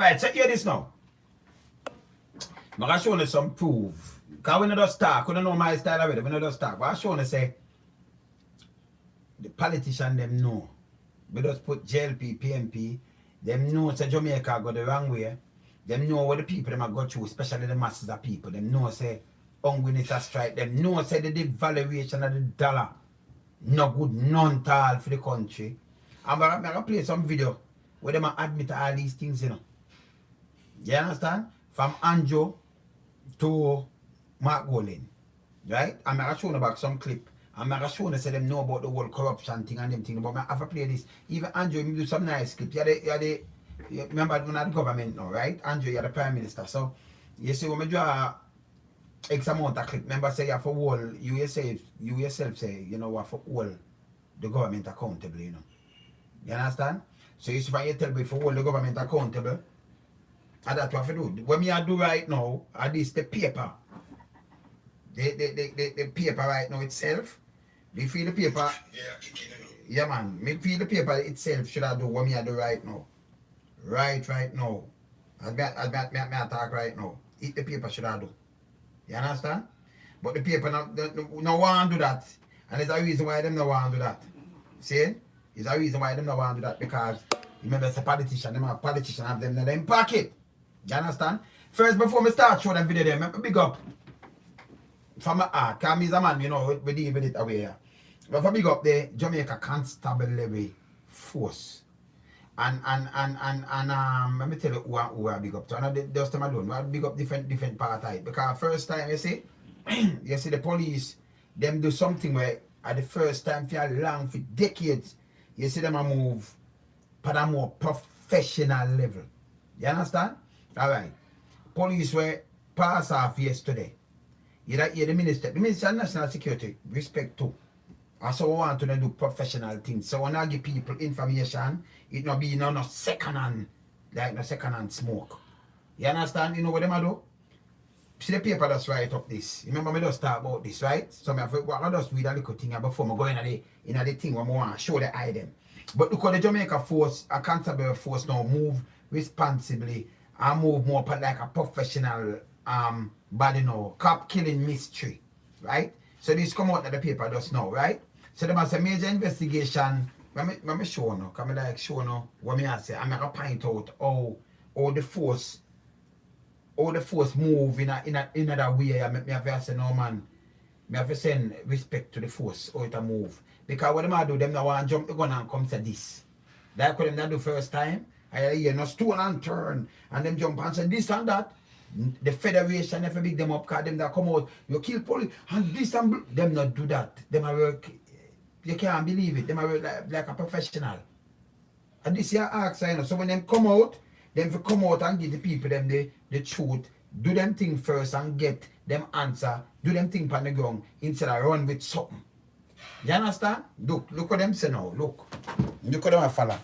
Alright, so hear this now. I'm going to show you some proof. Because we don't just talk. We don't know my style already. We don't just talk. But I'm showing you say, the politicians, them know. We just put JLP, PNP. Them know say Jamaica go the wrong way. Them know what the people them are go through, especially the masses of people. Them know say hungriness a strike. Them know say the devaluation of the dollar no good, none at all for the country. And I'm going to play some video where them admit all these things, you know. You understand? From Anjo to Mark Golin. Right? I'm going to show you back some clip. I'm going to show you say them know about the whole corruption thing and them thing. But I have to play this. Even Anjo, you do some nice clip. You remember when the government now, right? Anjo, you're the prime minister. So you see when we draw X amount of clip, remember say you have for all you yourself say, you know what, for all the government accountable, you know. You understand? So you see when you tell me for all the government accountable, and that's what I do. What me I do right now, at this the paper. The paper right now itself. Do you feel the paper? Yeah man. Me feel the paper itself should I do what me I do right now. Right now. I talk right now. Eat the paper should I do. You understand? But the people no want to do that. And there's a reason why them no want to do that. See? There's a reason why them no want to do that because remember it's a politician, them have politicians have them in their pocket. You understand? First before me start showing them video there, me big up from my heart. Cause me's a man, you know, we deal with it away here. But for big up the Jamaica Constabulary Force. And let me tell you who I big up to. And just time alone, I big up different part of it. Because first time you see the police, them do something where at the first time for long, for decades, you see them a move at a more professional level. You understand? Alright. Police were pass off yesterday. You hear the Minister of National Security, respect to. Also we want to do professional things. So when I give people information, it not be no second hand, like no second hand smoke. You understand? You know what them I do? See the paper that's write up this. Remember me just talk about this, right? So I just read a little thing before I go in the thing where I want to show the item. But look at the Jamaica force, a constabulary force now move responsibly and move more like a professional body now. Cop killing mystery, right? So this come out of the paper just now, right? So there was a major investigation. Let me show now. Come like show now what me I say. I'm gonna point out how the force move in another way. Me have to say no man. Me have to send respect to the force how it a move. Because what them I do, them now want to jump the gun and come to this. Like what them not do first time. I hear no stone and turn and them jump and say this and that. The Federation never big them up because them that come out, you kill police and this and them not do that. Them a work, you can't believe it. Them a work like a professional. And this year ask, you know, so when them come out and give the people them the truth, do them thing first and get them answer, do them thing on the ground instead of run with something. You understand? Look what them say now. Look what them a follow.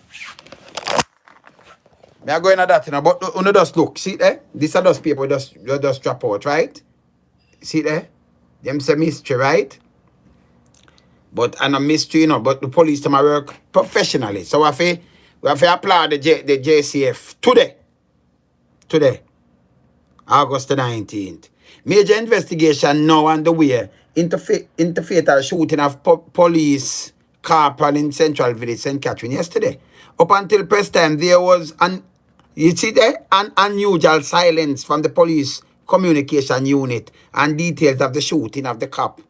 Me are going at that, you know, but you just look, see there? These are those people just drop out, right? See there? Them say mystery, right? But and a mystery, you know, but the police them work professionally. So we have to applaud the JCF today, August the 19th. Major investigation now underway into fatal shooting of police corporal in Central Village, St. Catherine yesterday. Up until press time, there was an unusual silence from the police communication unit and details of the shooting of the cop,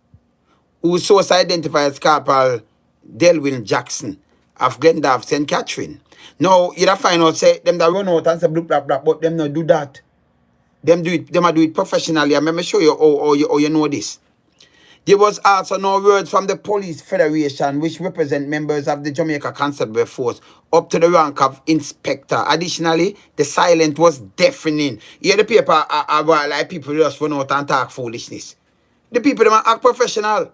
whose source identified as Corporal Delwyn Jackson of Glendorf, St. Catherine. Now, you find out, say, them that run out and say, blah, blah, but them not do that. Them do it professionally. I'm going to show you how you know this. There was also no words from the Police Federation, which represent members of the Jamaica Constabulary Force, up to the rank of inspector. Additionally, the silence was deafening. Here the paper like people just run out and talk foolishness. The people them act professional.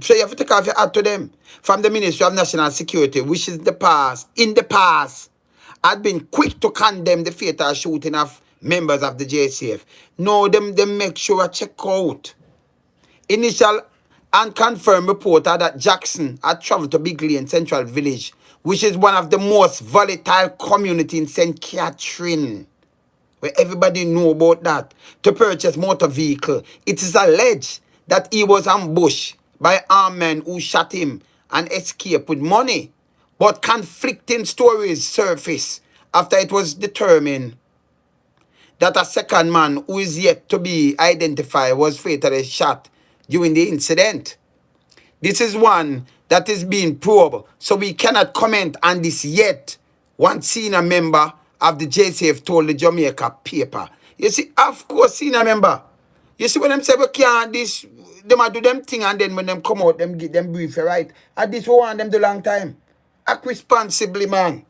So you have to take off your hat to them. From the Ministry of National Security, which is in the past, had been quick to condemn the fatal shooting of members of the JCF. No, them make sure I check out. Initial and confirmed report that Jackson had traveled to Big Lane Central Village which is one of the most volatile community in St. Catherine, where everybody know about that, to purchase motor vehicle. It is alleged that he was ambushed by armed men who shot him and escaped with money. But conflicting stories surfaced after it was determined that a second man who is yet to be identified was fatally shot during the incident. This is one that is being probed, so we cannot comment on this yet. One senior member of the JCF told the Jamaica paper. You see, of course, senior member. You see when them say we can't this, them a do them thing and then when them come out, them give them brief, right? And this we want them do long time. Act responsibly, man.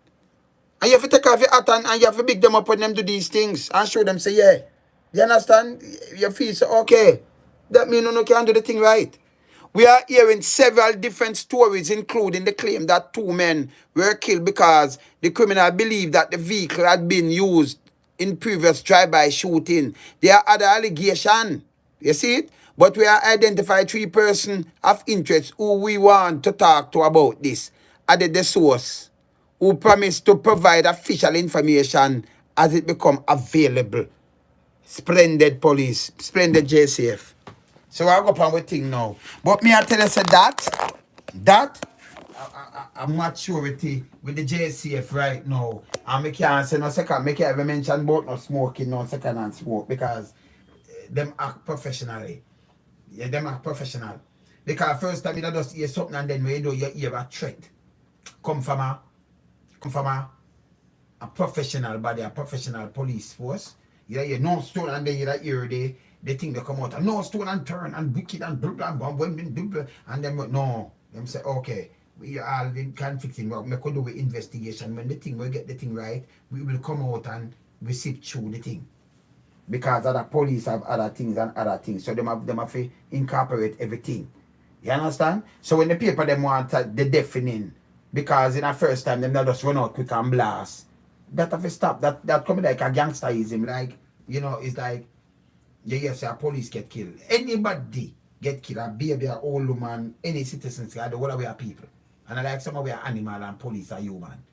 And you have to take off your hat and you have to big them up when them do these things and show them say, yeah. You understand? You feel so, okay. That means you can't do the thing right. We are hearing several different stories, including the claim that 2 men were killed because the criminal believed that the vehicle had been used in previous drive-by shooting. There are other allegations. You see it? But we have identified 3 persons of interest who we want to talk to about this. Added the source, who promised to provide official information as it become available. Splendid police, splendid JCF. So I'll go up on with thing now. But me I tell you say that a maturity with the JCF right now. And me can't say no second, me can't even mention about no smoking, no second hand smoke because them act professionally. Yeah, them act professional. Because first time you just hear something and then when you do you hear a threat. Come from a professional body, a professional police force. You hear no stone and then you hear the thing they come out and no stone and turn and wicked and blah blah blah and then no. Them say okay, we all in conflicting, but we could do an investigation. When the thing we get the thing right, we will come out and we sift through the thing. Because other police have other things and other things. So them have to incorporate everything. You understand? So when the paper them want the deafening, because in the first time them not just run out quick and blast. That have to stop. That coming like a gangsterism, like, you know, it's like yes, a police get killed. Anybody get killed, a baby, a old woman, any citizens, the whole way are people. And I like some of we are animal and police are human.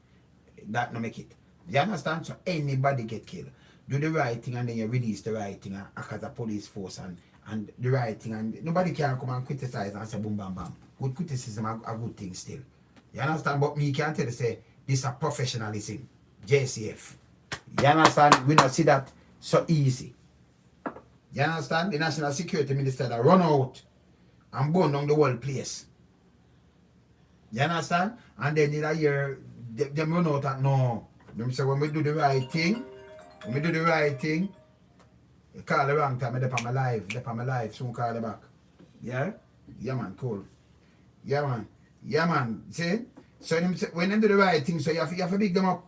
That no make it. You understand? So anybody get killed. Do the right thing and then you release the right thing as a police force and the right thing, and nobody can come and criticize and say boom bam bam. Good criticism a good thing still. You understand? But me can't tell you say this is a professionalism. JCF. You understand? We not see that so easy. You understand? The National Security Minister that run out and burn down the whole place. You understand? And then in a year, them run out and no. Them say when we do the right thing, you call the wrong time, they're on my life, soon call it back. Yeah? Yeah man, cool. Yeah man, see? So when them do the right thing, so you have to big them up.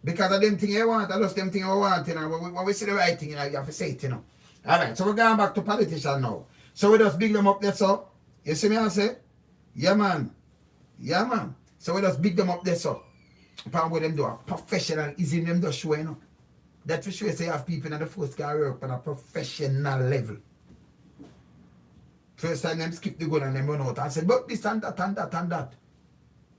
Because of them thing you want, I just them thing I want, you know. When we see the right thing, you know, you have to say it, you know. Alright, so we're going back to politicians now. So we just big them up there, so. You see me I say? Yeah man. So we just big them up there, so. Upon what them do, a professionalism them just show, you know. That for sure say you have people in the force can work on a professional level. First time them skip the gun and them run out and say, but this and that and that and that.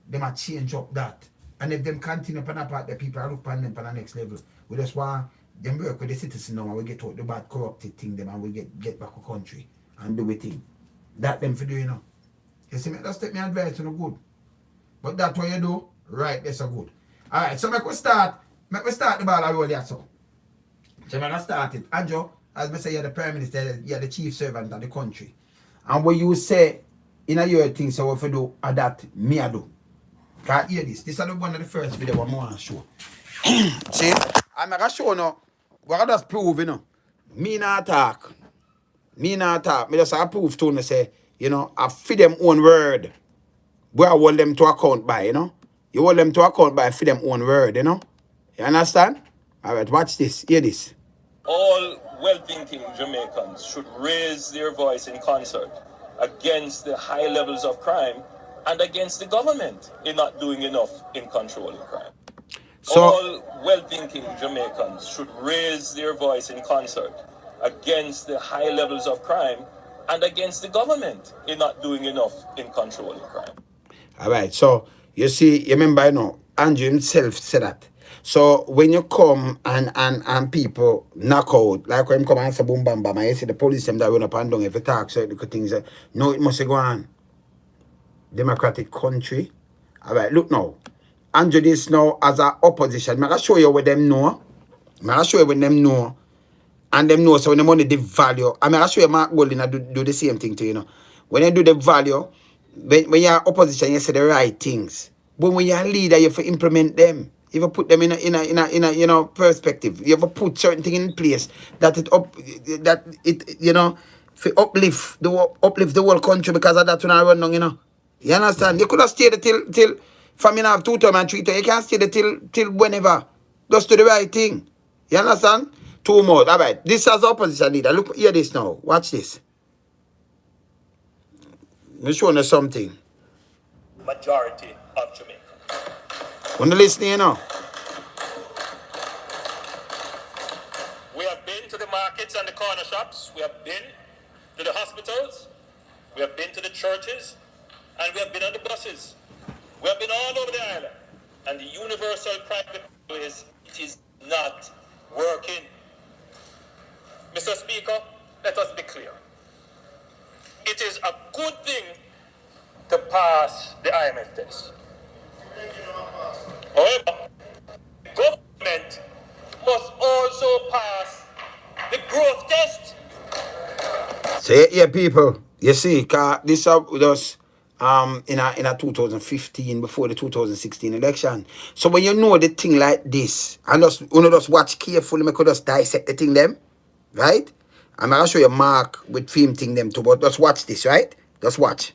Them a change up that. And if them continue upon a part, the people are look upon them on the next level. We just want them work with the citizens now and we get out the bad corrupted thing them and we get back to country and do a thing. That them for do, you know. You see me, just take me advice, you know, good. But that's what you do, right, that's so good. Alright, so make we start the ball and roll there, so. So when I started, Anjo, as I say, you're the Prime Minister, you're the chief servant of the country. And when you say, in a year thing, so if you do, that, me I do. Can't hear this. This is one of the first video I want to show. See? I'm going to show now. We're going to just prove, you know. Me not talk. Me just prove to them, say, you know, I feed them own word. Where I hold them to account by, you know. You hold them to account by feed them own word, you know. You understand? All right, watch this. Hear this. All well-thinking Jamaicans should raise their voice in concert against the high levels of crime and against the government in not doing enough in controlling crime. So, all well-thinking Jamaicans should raise their voice in concert against the high levels of crime and against the government in not doing enough in controlling crime. All right, so You see, you remember, you know, Andrew himself said that. So when you come and people knock out, like when you come and say boom bam bam, and you see the police them that run up and down if you talk certain things, no, it must go on. Democratic country. Alright, look now. Andrew this now as an opposition. I'm gonna show you what them know. I'm gonna show you when them know. And them know so when the money the value. I'm gonna show you Mark Golding do the same thing to you know. When they do the value, when you're opposition, you say the right things. But when you're a leader, you have to implement them. You have to put them in a you know perspective. You have to put certain things in place that it you know for uplift the whole country because of that when I run down, you know. You understand? You could have stayed till from you have 2 term and 3 term. You can't stay there till whenever. Just do the right thing. You understand? 2 more. Alright. This as opposition leader. Look, hear this now. Watch this. I'm showing you something. Majority of Jamaica. Want to listen, you know? We have been to the markets and the corner shops. We have been to the hospitals. We have been to the churches. And we have been on the buses. We have been all over the island. And the universal private is it is not working. Mr. Speaker, let us be clear. It is a good thing to pass the IMF test. However, government must also pass the growth test. Say yeah, people. You see, cause this was in a 2015 before the 2016 election. So when you know the thing like this, and just watch carefully, me could just dissect the thing them, right? I'm gonna show you Mark with film thing them too, but just watch this, right? Just watch.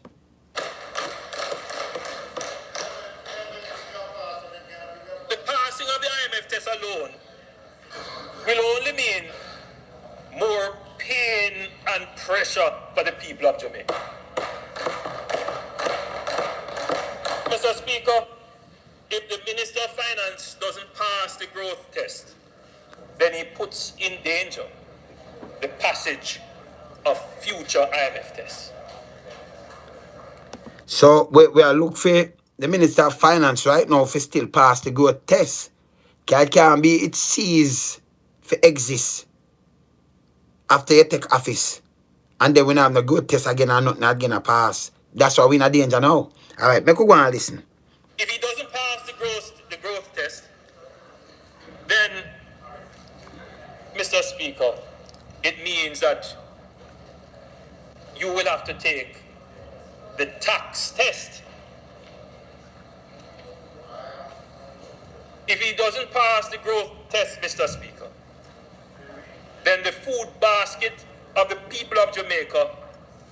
The passing of the IMF test alone will only mean more pain and pressure for the people of Jamaica. Mr. Speaker, if the Minister of Finance doesn't pass the growth test, then he puts in danger the passage of future IMF tests. So we are looking for the Minister of Finance right now for still pass the growth test. It can be it cease for exist after you take office. And then we don't have the growth test again and nothing again a pass. That's why we're in a danger now. Alright, make we go and listen. If he doesn't pass the growth test, then, Mr. Speaker, it means that you will have to take the tax test. If he doesn't pass the growth test, Mr. Speaker, then the food basket of the people of Jamaica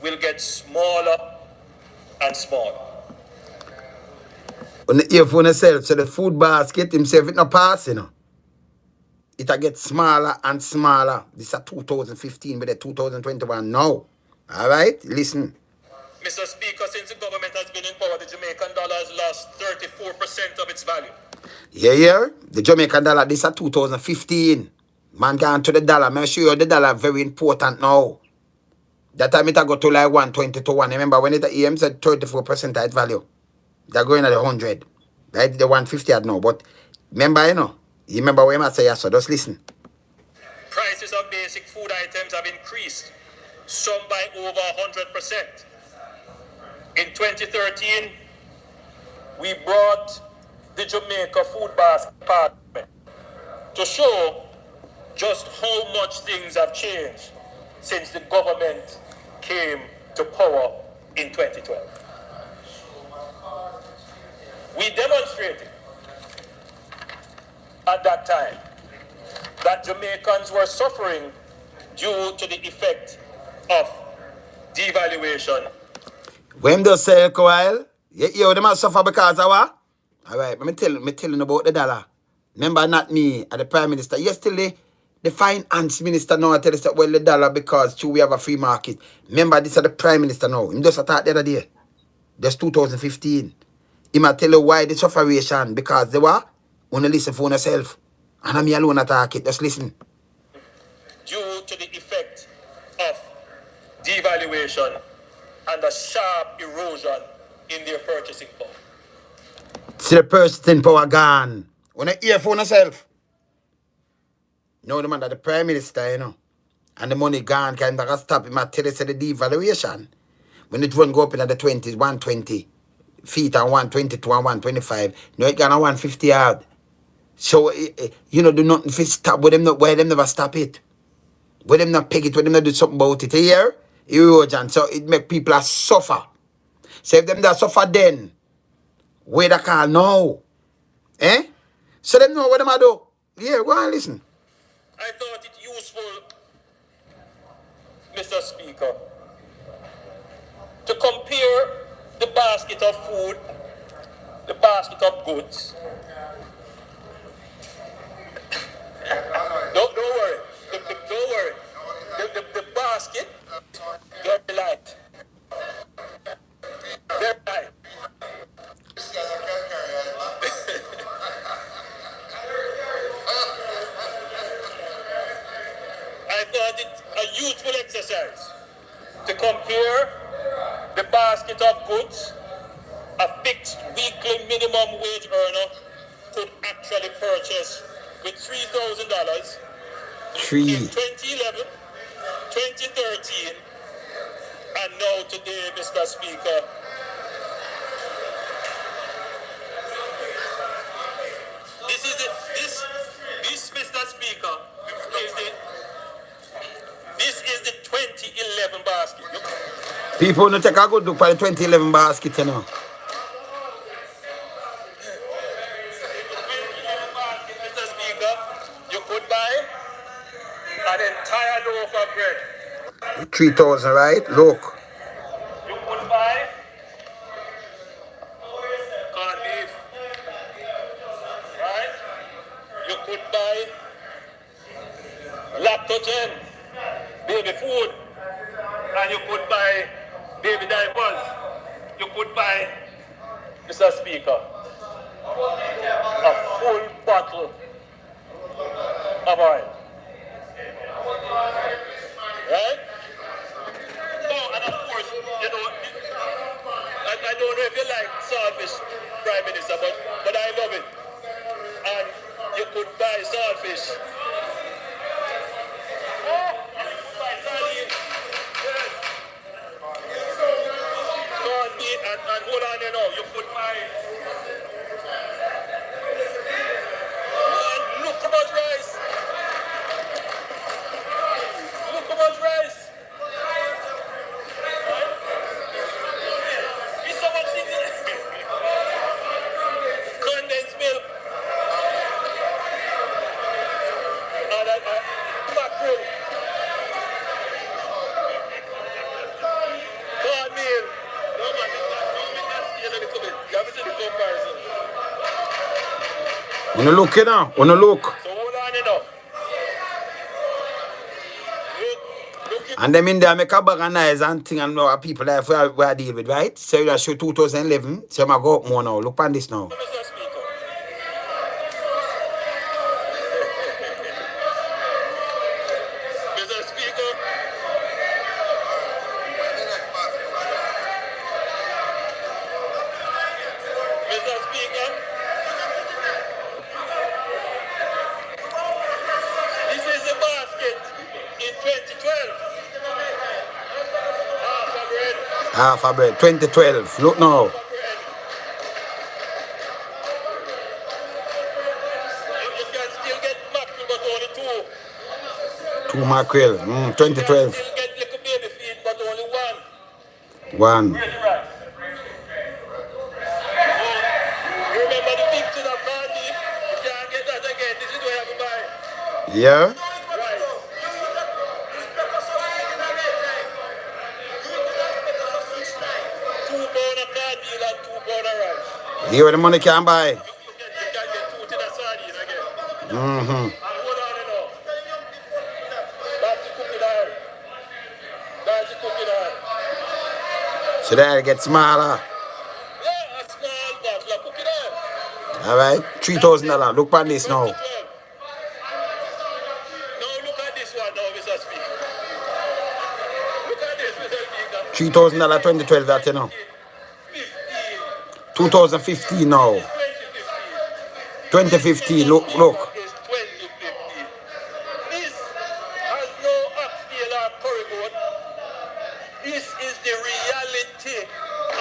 will get smaller and smaller. On the earphone itself, so the food basket himself, it not pass, you know. It'll get smaller and smaller. This is 2015, but the 2021 now. Alright, listen. Mr. Speaker, since the government has been in power, the Jamaican dollar has lost 34% of its value. Yeah. The Jamaican dollar, this is 2015. Man gone to the dollar. Make sure the dollar very important now. That time it go to like 120 to 1. Remember when it EM said 34% of its value. They're going at the 100. Right? The 150 at now. But remember, you know. You remember what I say, yeah, so just listen. Prices of basic food items have increased, some by over 100%. In 2013, we brought the Jamaica Food Basket Department to show just how much things have changed since the government came to power in 2012. We demonstrated at that time that Jamaicans were suffering due to the effect of devaluation. When they say while, you them must suffer because of what? Alright, let me tell you about the dollar. Remember not me, the Prime Minister. Yesterday, the Finance Minister now tell us that well the dollar because too we have a free market. Remember this is the Prime Minister now. Him just attacked the other day. That's 2015. He might tell you why the sufferation because they were only listen for yourself. And I'm here alone attack it. Just listen. Due to the effect of devaluation and a sharp erosion in their purchasing power. See the purchasing power gone. When I hear for yourself. No, the man that the Prime Minister, you know. And the money gone, kind of stop him. I tell you, say the devaluation. When it run go up in the 20s, 120 feet and 122 and 125. No, it gone on 150 yard. So, you know, do nothing for stop. Where them never stop it. Where them not peg it, where them not do something about it. You hear? Erosion. So it make people suffer. So if them that suffer then, where they call now? Eh? So them know what them a do. Yeah, go and listen. I thought it useful, Mr. Speaker, to compare the basket of food, the basket of goods. Don't worry. Don't worry. The basket, very light. Very light. I thought it a useful exercise to compare the basket of goods a fixed weekly minimum wage earner could actually purchase with $3,000 in 2011, 2013, and now today, Mr. Speaker. This, Mr. Speaker, this is the 2011 basket. People don't take a good look at the 2011 basket, you know. Mr. Speaker, you could buy an entire loaf of bread. 3,000, right? Look. You could buy corned beef, right? You could buy lactogen, baby food, and you could buy baby diapers. You could buy, Mr. Speaker, a full bottle of oil. Right? Oh, and of course, you know, I don't know if you like saltfish, Prime Minister, but I love it. And you could buy saltfish. Oh, and you could buy sardines. Yes. Corned beef, and hold on, you know, you could buy. And look how much rice. Look how much rice. Right? It's so much things in it. Condensed milk. And mackerel. Cornmeal. No man, don't make that scale a little bit. You have to see the comparison. Wanna look, you know? Wanna look? So hold on, you know. Look And them in there make a bag of knives and thing and know people like we are deal with, right? So you show 2011. So I'm go up more now. Look on this now. Mr. Speaker. Mr. Speaker. Mr. Speaker. This is the basket in 2012. Half a bread. Half a bread. 2012. Look now. You can still get mackerel, but only two. 2 mackerel. You can 2012. still get little baby feed, but only one. 1. Where's the rice? You remember the big tin of corned beef? You can't get that again. This is what you have to buy. Yeah? Rice. 2 pound of corned beef and 2 pound of rice. Here where the money can buy. You can get 2 tin of sardine again. Mm-hmm. And hold on, you know. That's the cooking oil. That's the cooking oil. So that get smaller. Yeah, a small bottle of cooking oil. Alright? $3,000. Look on this now. 2012. Now look at this one now, Mr. Speaker. Look at this, Mr. Speaker. $3,000 2012 that you know. 15. 2015 now. 2015. 2015, look, look. Is 2015. This has no upscale or corridor. This is the reality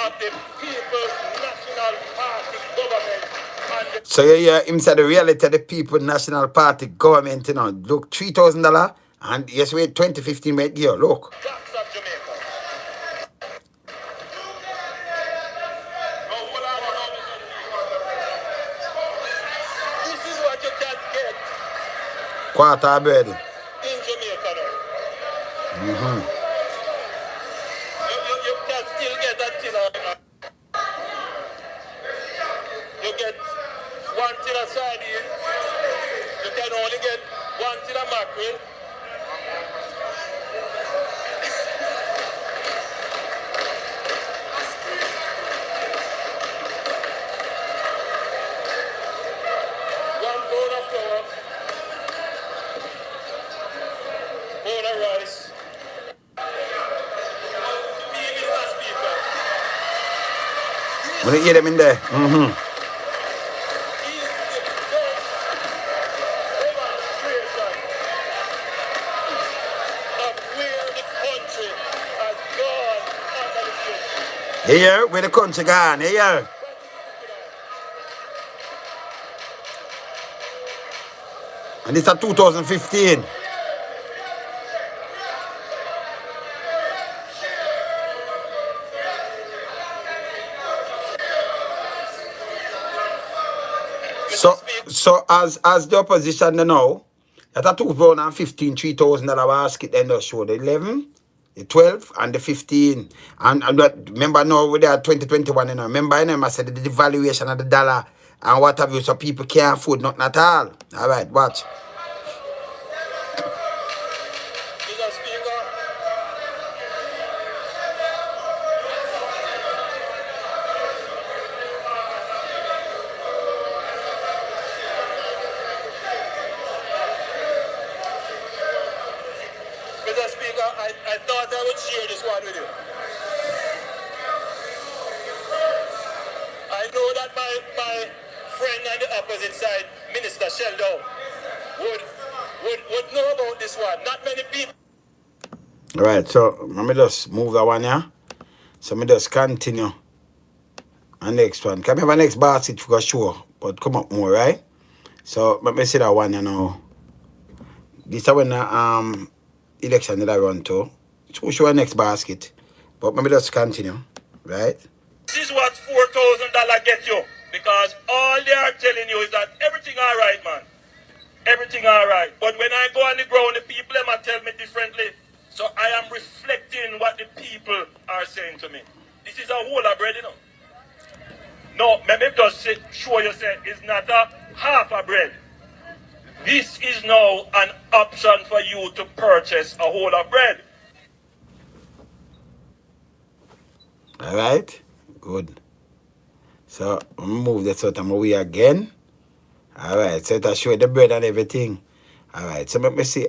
of the People's National Party government. And So you hear him say the reality of the People National Party government, you know, look, $3,000 and yes, wait, 2015 right here, look. blacks of Jamaica. This is what you can get Quarter bread. in Jamaica now. You can still get that tin you get one tin of sardine. You can only get one tin of mackerel. One pound of flour, pound of rice. Mr. Speaker, When you hear them in there, is the best demonstration of where the country has gone under the ship. here, where the country gone, here. And it's a 2015. So as the opposition they know, that a 2015 $3,000 basket then just show the 11, the 12 and the 15. And remember now we are 2021, you know. Remember I said the devaluation of the dollar and what have you, so people can't afford nothing at all. Alright, watch. Mr. Speaker, Mr. Speaker, I thought I would share this one with you. I know that my friend on the opposite side, Minister Sheldon, would know about this one. Not many people. Alright, so let me just move that one here. So let me just continue. And next one. Can we have a next basket for sure? But come up more, right? So let me see that one, you know. This is when the election that I run to. So show next basket. But let me just continue. Right? This is what $4,000 get you. Because all they are telling you is that everything all right, man. Everything all right. But when I go on the ground, the people them a tell me differently. So I am reflecting what the people are saying to me. This is a whole of bread, you know. No, maybe just show you say it's not a half a bread. This is now an option for you to purchase a whole of bread. Alright? Good. So move that sort of away again. Alright, so to show the bread and everything. Alright, so let me see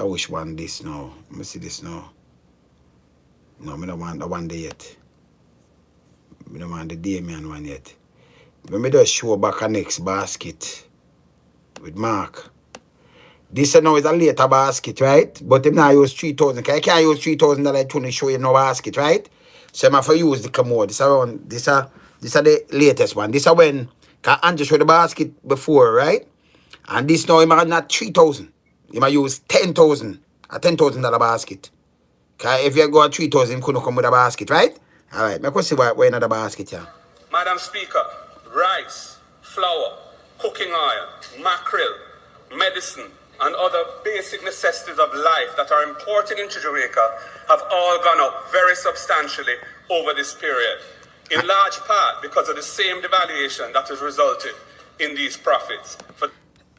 which one this now. Let me see this now. No, I don't want the one there yet. I don't want the Damien one yet. Let me just show back a next basket with Mark. This now is a later basket, right? But him now use 3,000. I can't use $3,000 to show you no basket, right? So I'm have to use the commode. This are the latest one. This is when Andrew showed the basket before, right? And this now him not 3,000. He might use 10,000. A $10,000 basket. Cause if you go at 3,000, him couldn't come with a basket, right? Alright, let me see where another basket here. Madam Speaker, rice, flour, cooking oil, mackerel, medicine, and other basic necessities of life that are imported into Jamaica have all gone up very substantially over this period, in large part because of the same devaluation that has resulted in these profits.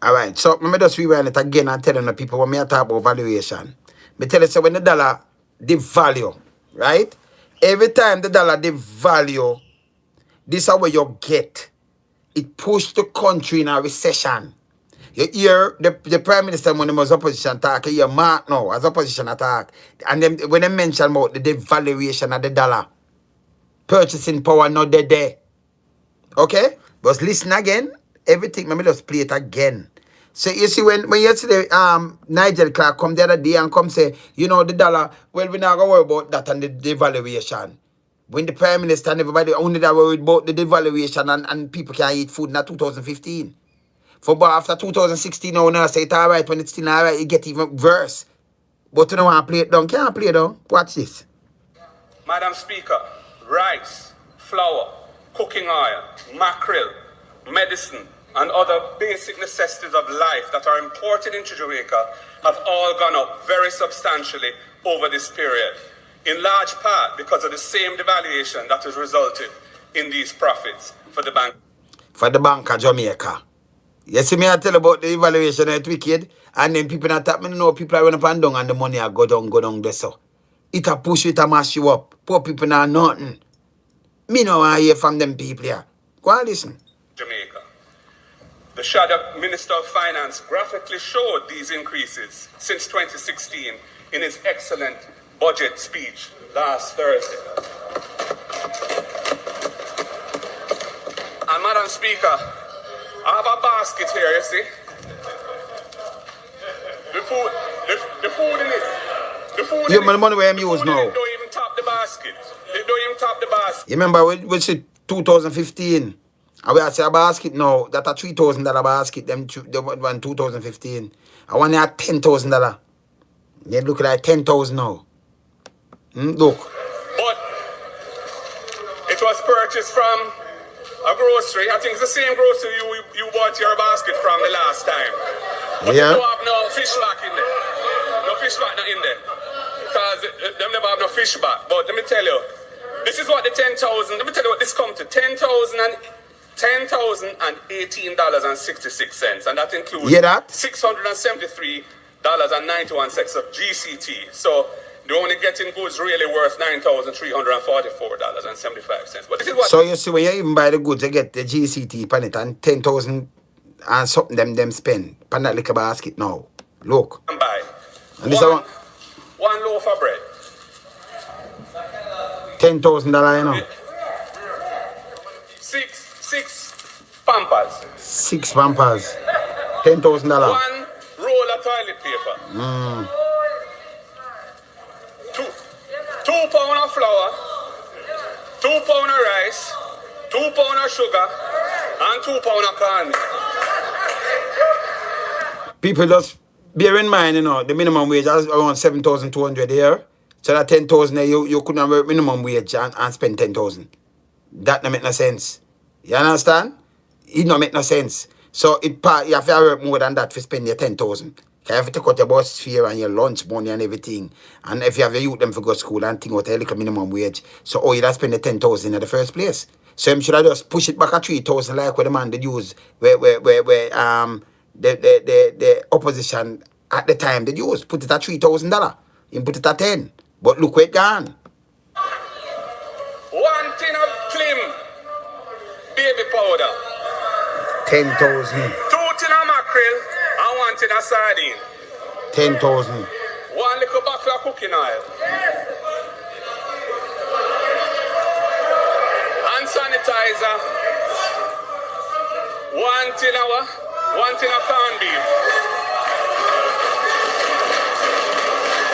Alright, so let me just rewind it again and tell the people when me talk about valuation. Me tell you, so when the dollar devalue, right? Every time the dollar devalue, this is what you get. It pushed the country in a recession. You hear the Prime Minister when he was opposition talk, you hear Mark now as opposition attack. And then when they mention about the devaluation of the dollar, purchasing power not there. Okay? But listen again. Everything, let me just play it again. So you see when yesterday Nigel Clark come the other day and come say, you know, the dollar, well, we're not gonna worry about that and the devaluation. When the Prime Minister and everybody only that worried about the devaluation and people can't eat food in 2015. But after 2016, now I say it's alright. When it's still alright, it get even worse. But you don't want to play it down. Can't play it down. Watch this. Madam Speaker, rice, flour, cooking oil, mackerel, medicine, and other basic necessities of life that are imported into Jamaica have all gone up very substantially over this period, in large part because of the same devaluation that has resulted in these profits for the bank. For the Bank of Jamaica. You see me, I tell about the evaluation of wicked, and then people not tap me, know people are running up and down, and the money are go down there so. It a push you, it a mash you up. Poor people not nothing. Me no want to hear from them people here. Go and listen. Jamaica. The Shadow Minister of Finance graphically showed these increases since 2016 in his excellent budget speech last Thursday. And Madam Speaker, I have a basket here, you see. The food in it. The food Yeah, in man, the it. money where I'm The used food in now. it don't even top the basket. They don't even top the basket. You remember we said 2015, and we had say a basket now, that a $3,000 basket, them one 2015. I want at $10,000. They look like 10,000 now. Look. But it was purchased from a grocery. I think it's the same grocery you bought your basket from the last time. But Yeah. you don't have no fish back in there. No fish back not in there. Because them never have no fish back. But let me tell you, this is what the 10,000, let me tell you what this comes to. $10,018.66. And that includes Hear that? $673.91 of GCT. So they're only getting goods really worth $9,344.75. But this is what So you see, when you even buy the goods, you get the GCT pan it and 10,000 and something them spend. Pan that liquor basket now. Look. you can buy. And this One loaf of bread. $10,000, you know. Six Pampers. 6 Pampers. $10,000. One roll of toilet paper. 2 pound of flour. 2 pound of rice. 2 pound of sugar. And 2 pound of corn. People just bear in mind, you know, the minimum wage is around 7,200 a year. So that 10,000 you couldn't work minimum wage and spend 10,000. That don't make no sense. You understand? It don't make no sense. So you have to work more than that to spend your 10,000. You have to take out your bus fare and your lunch money and everything. And if you have your youth them for go to school and think about a little minimum wage. So you have to spend the 10,000 in the first place. So you should have just push it back at 3,000 like what the man did use where the opposition at the time did use. Put it at $3,000. You put it at 10. But look where it gone. 1 tin of Klim baby powder. 10,000. 2 tin of mackerel and 1 tin of sardine. 10,000. 1 little bottle of cooking oil. Hand sanitizer. 1 tin of corned beef.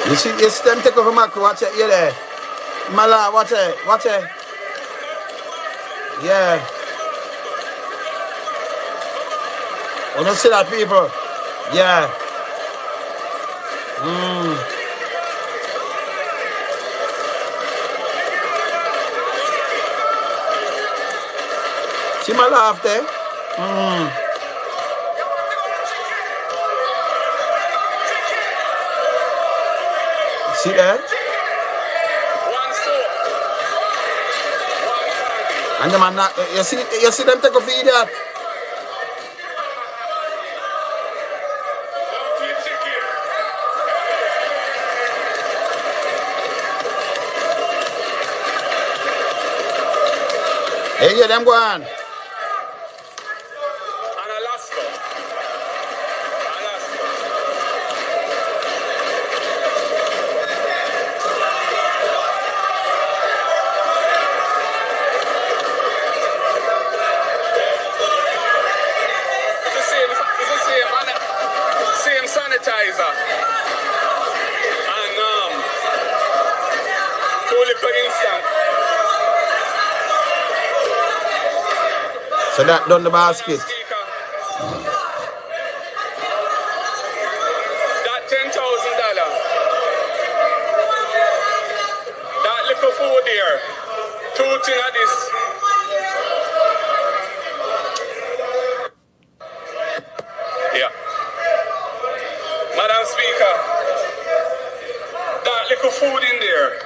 You see them take over macro, watch it, yeah there. Mala, watch it. Yeah. You don't see that, people? Yeah. See my laugh there? See that? 1 soap. 1 And the man, you see them take a feed that? chicken. Hey, yeah, them go on. And Alaska. So that done the basket. Speaker, that $10,000, that little food there, two things of this. Yeah. Madam Speaker, that little food in there,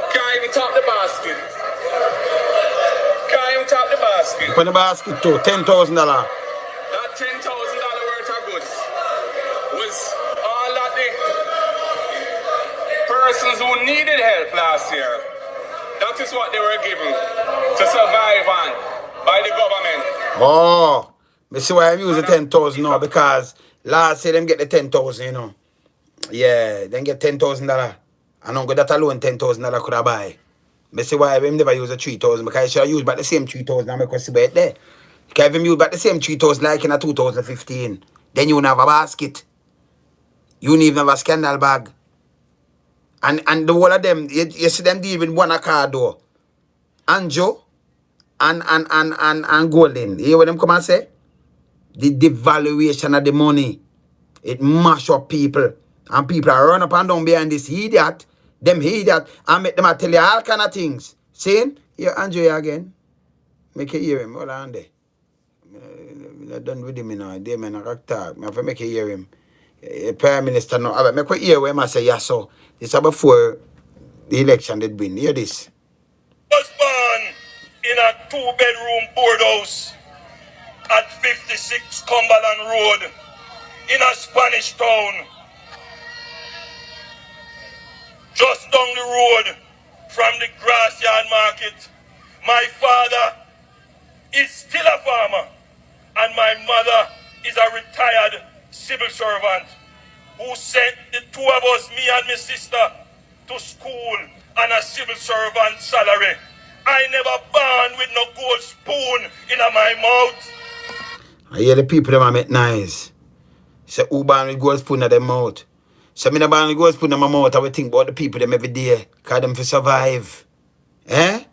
can't even top the basket. Can't even top the basket. Put the basket too, $10,000. That $10,000 worth of goods was all that the persons who needed help last year. That is what they were given to survive on by the government. Oh, me see why I'm using 10,000 now, because last year them get the 10,000, you know. Yeah, then get $10,000. And don't get that alone, $10,000 could I buy. Me see why him never use a 3,000, because I should have used back the same 3,000 and make us see it there. Because if him use back the same 3,000 like in a 2015, then you won't have a basket. You won't even have a scandal bag. And the whole of them, you see them deal with one a car door. Anjo and Golden. You hear what them come and say? The devaluation of the money. It mash up people. And people are run up and down behind this idiot. Them idiot. And make them tell you all kind of things. Saying, here, Anjo here again. Make you hear him. Hold on there. I'm done with him now. They may not talk. I have to make you hear him. Prime Minister now. I make you hear him and say, yes, so. This is before the election did win. Hear this. Was born in a 2-bedroom board house at 56 Cumberland Road in a Spanish town. Just down the road from the Grassyard Market. My father is still a farmer and my mother is a retired civil servant who sent the two of us, me and my sister, to school on a civil servant salary. I never born with no gold spoon in my mouth. I hear the people them make nice. Say who born with gold spoon in their mouth. So me no born with gold spoon in my mouth. I will think about the people them every day. Cause them for survive. Eh?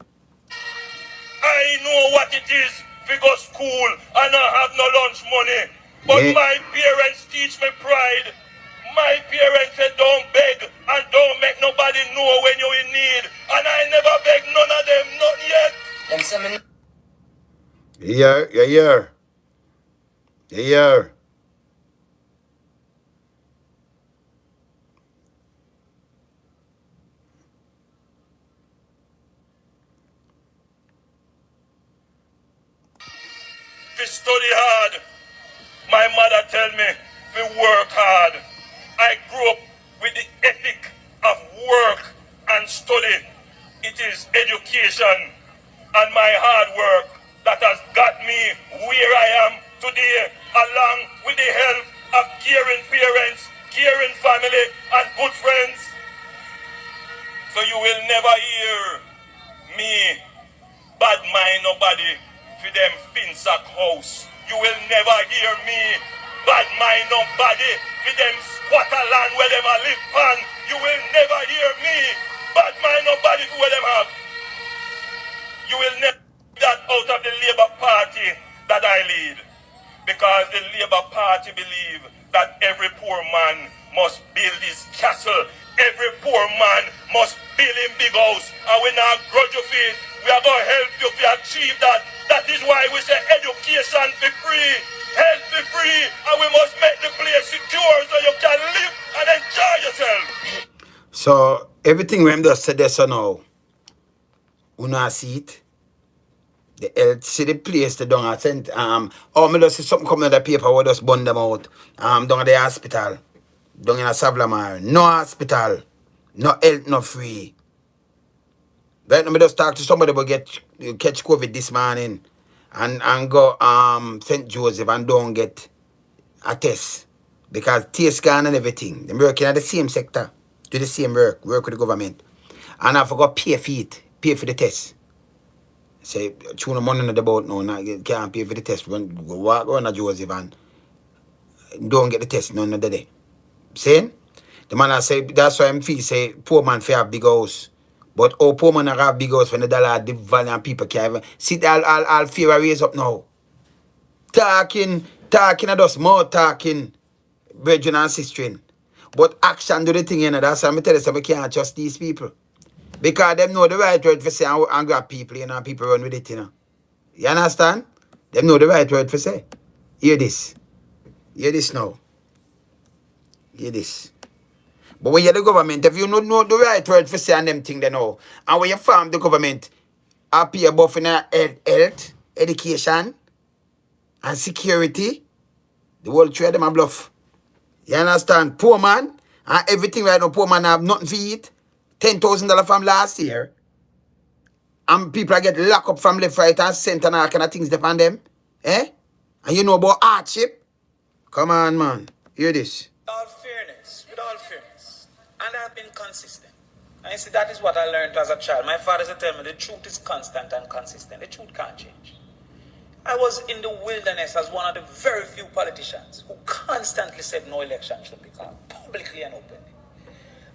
I know what it is to go school and not have no lunch money. But Yeah. my parents teach me pride. My parents said don't beg and don't make nobody know when you're in need. And I never beg none of them, not yet. Yeah. To study hard. My mother tell me to work hard. I grew up with the ethic of work and study. It is education and my hard work that has got me where I am today, along with the help of caring parents, caring family, and good friends. So you will never hear me bad mind nobody for them Finsack house. You will never hear me bad mind nobody for them squatter land where them a live on. You will never hear me bad mind nobody for where them have. You will never hear that out of the Labour Party that I lead. Because the Labour Party believe that every poor man must build his castle. Every poor man must build him big house. And we not grudge you for it. We are going to help you to achieve that. That is why we say education be free, health be free, and we must make the place secure so you can live and enjoy yourself. So everything when just said this now. We not see it. The health see the place they don't send me just see something coming in the paper we just burn them out. Down at the hospital. Down in a Savlamar. No hospital. No health, no free. Right now, me just talk to somebody who catch COVID this morning and go St. Joseph and don't get a test. Because test scan and everything. They're working at the same sector. Do the same work with the government. And I forgot pay for it. Pay for the test. Say, tune the money in the boat now, you can't pay for the test. Go walk around to Joseph and don't get the test none of the day. Saying? The man I say, that's why I'm feel say, poor man fi have big house. But poor man have big house when the dollar the value and people can't even see all fear raise up now. Talking and just more talking, brethren and sistering. But action do the thing, you know. That's why I tell you, so we can't trust these people. Because them know the right word for say and grab people, you know, and people run with it, you know. You understand? Them know the right word for say. Hear this. Hear this now. Hear this. But when you're the government, if you don't know the right word for say and them thing they know, and when you farm the government, appear both in health, education, and security, the whole trade them a bluff. You understand? Poor man, and everything right now, poor man have nothing to eat. $10,000 from last year. And people get locked up from left, right, and center and all kind of things depend them. Eh? And you know about hardship? Come on, man. Hear this. With all fairness, and I've been consistent. And you see, that is what I learned as a child. My father used to tell me the truth is constant and consistent. The truth can't change. I was in the wilderness as one of the very few politicians who constantly said no election should be called, publicly and openly.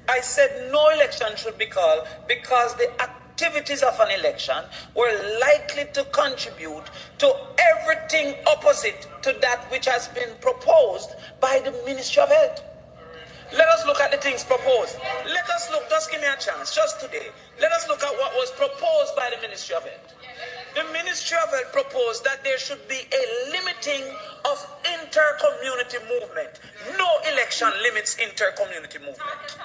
I said no election should be called because the activities of an election were likely to contribute to everything opposite to that which has been proposed by the Ministry of Health. Let us look at the things proposed. Let us look, just give me a chance, just today. Let us look at what was proposed by the Ministry of Health. The Ministry of Health proposed that there should be a limiting of inter-community movement. No election limits inter-community movement.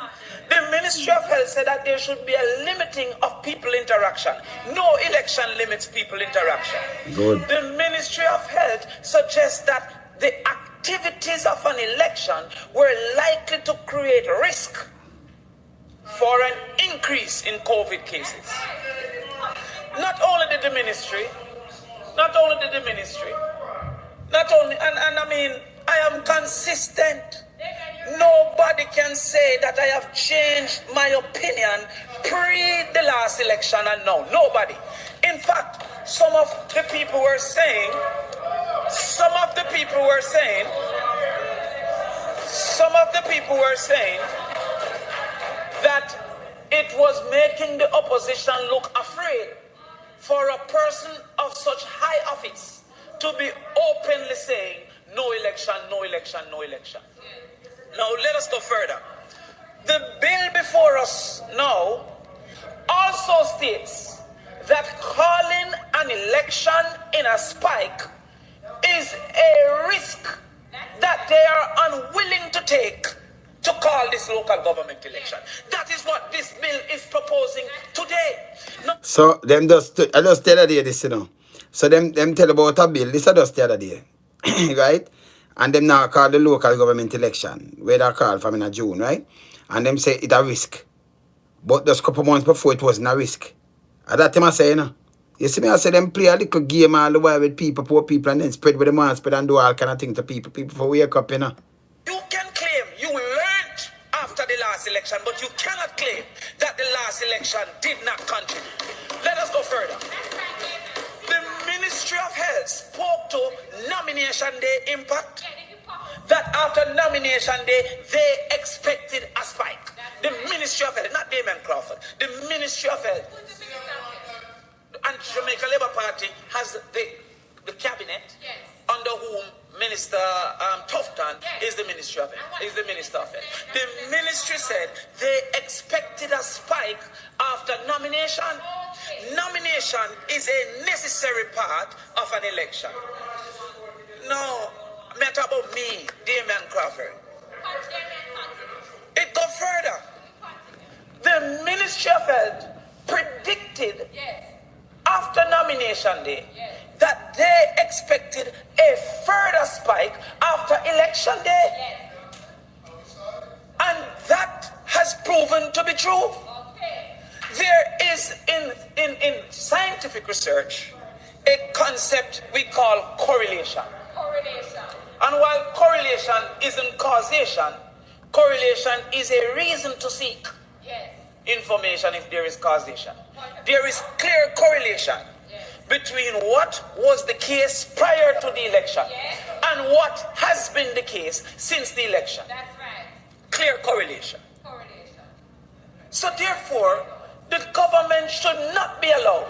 The Ministry of Health said that there should be a limiting of people interaction. No election limits people interaction. Good. The Ministry of Health suggests that the activities of an election were likely to create risk for an increase in COVID cases. Not only did the ministry, and I mean, I am consistent. Nobody can say that I have changed my opinion pre the last election and now. Nobody. In fact, some of the people were saying that it was making the opposition look afraid for a person of such high office to be openly saying no election, no election, no election. Now let us go further. The bill before us now also states that calling an election in a spike is a risk that they are unwilling to take to call this local government election. That is what this bill is proposing today. No. So them I just tell you this, you know. So them tell about a bill. This I just the other day. Right? And them now call the local government election, where they call from in June, right? And them say it's a risk. But just a couple months before it wasn't a risk. And that time I say, you know. You see me, I say them play a little game all the while with people, poor people, and then spread with them and spread and do all kind of things to people. People for wake up, you know. You can claim you learned after the last election, but you cannot claim that the last election did not contribute. Let us go further. The Ministry of Health spoke to nomination day impact. That after nomination day, they expected a spike. The Ministry of Health, not Damien Crawford, the Ministry of Health. And Jamaica Labour Party has the cabinet under whom Minister Tufton is the Ministry of Health. Is the Minister of Health. The ministry said they expected a spike after nomination. Nomination is a necessary part of an election. No, matter about me, Damien Crawford. It go further. The Ministry of Health predicted after nomination day that they expected a further spike after election day. And that has proven to be true. There is in scientific research a concept we call correlation. And while correlation isn't causation, correlation is a reason to seek information if there is causation. There is clear correlation between what was the case prior to the election and what has been the case since the election. Clear correlation. So therefore, the government should not be allowed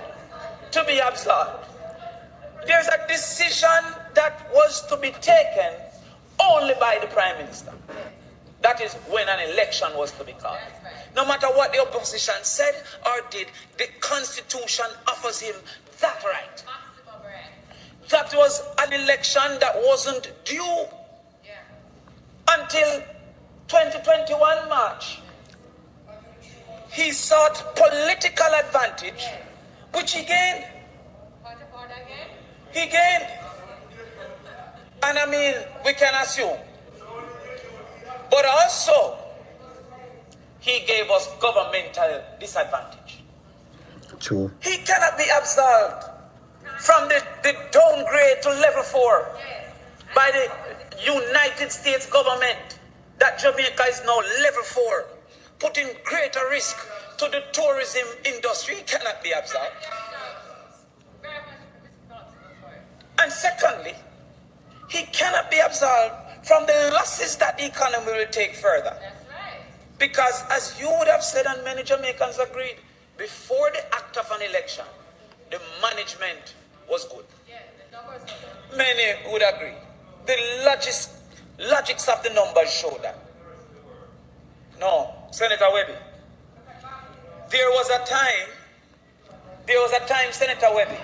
to be absolved. There's a decision that was to be taken only by the Prime Minister. That is when an election was to be called. No matter what the opposition said or did, the Constitution offers him that right. That was an election that wasn't due until 2021 March. He sought political advantage, which he gained. He gained. And I mean, we can assume. But also, he gave us governmental disadvantage. True. He cannot be absolved from the downgrade to level 4 by the United States government that Jamaica is now level 4, putting greater risk to the tourism industry. He cannot be absolved. And secondly, he cannot be absolved from the losses that the economy will take further. Because as you would have said, and many Jamaicans agreed, before the act of an election, the management was good. Many would agree. The logics of the numbers show that. No, Senator Webby. There was a time, Senator Webby.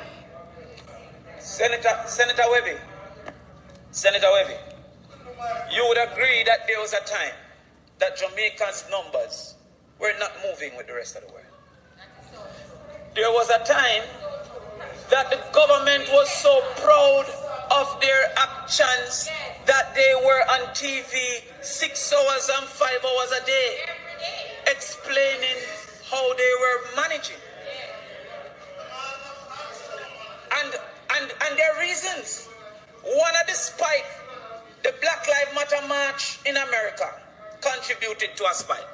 Senator Webby, you would agree that there was a time that Jamaica's numbers were not moving with the rest of the world. There was a time that the government was so proud of their actions that they were on TV 6 hours and 5 hours a day explaining how they were managing. And their reasons. One of the spike, the Black Lives Matter march in America contributed to a spike.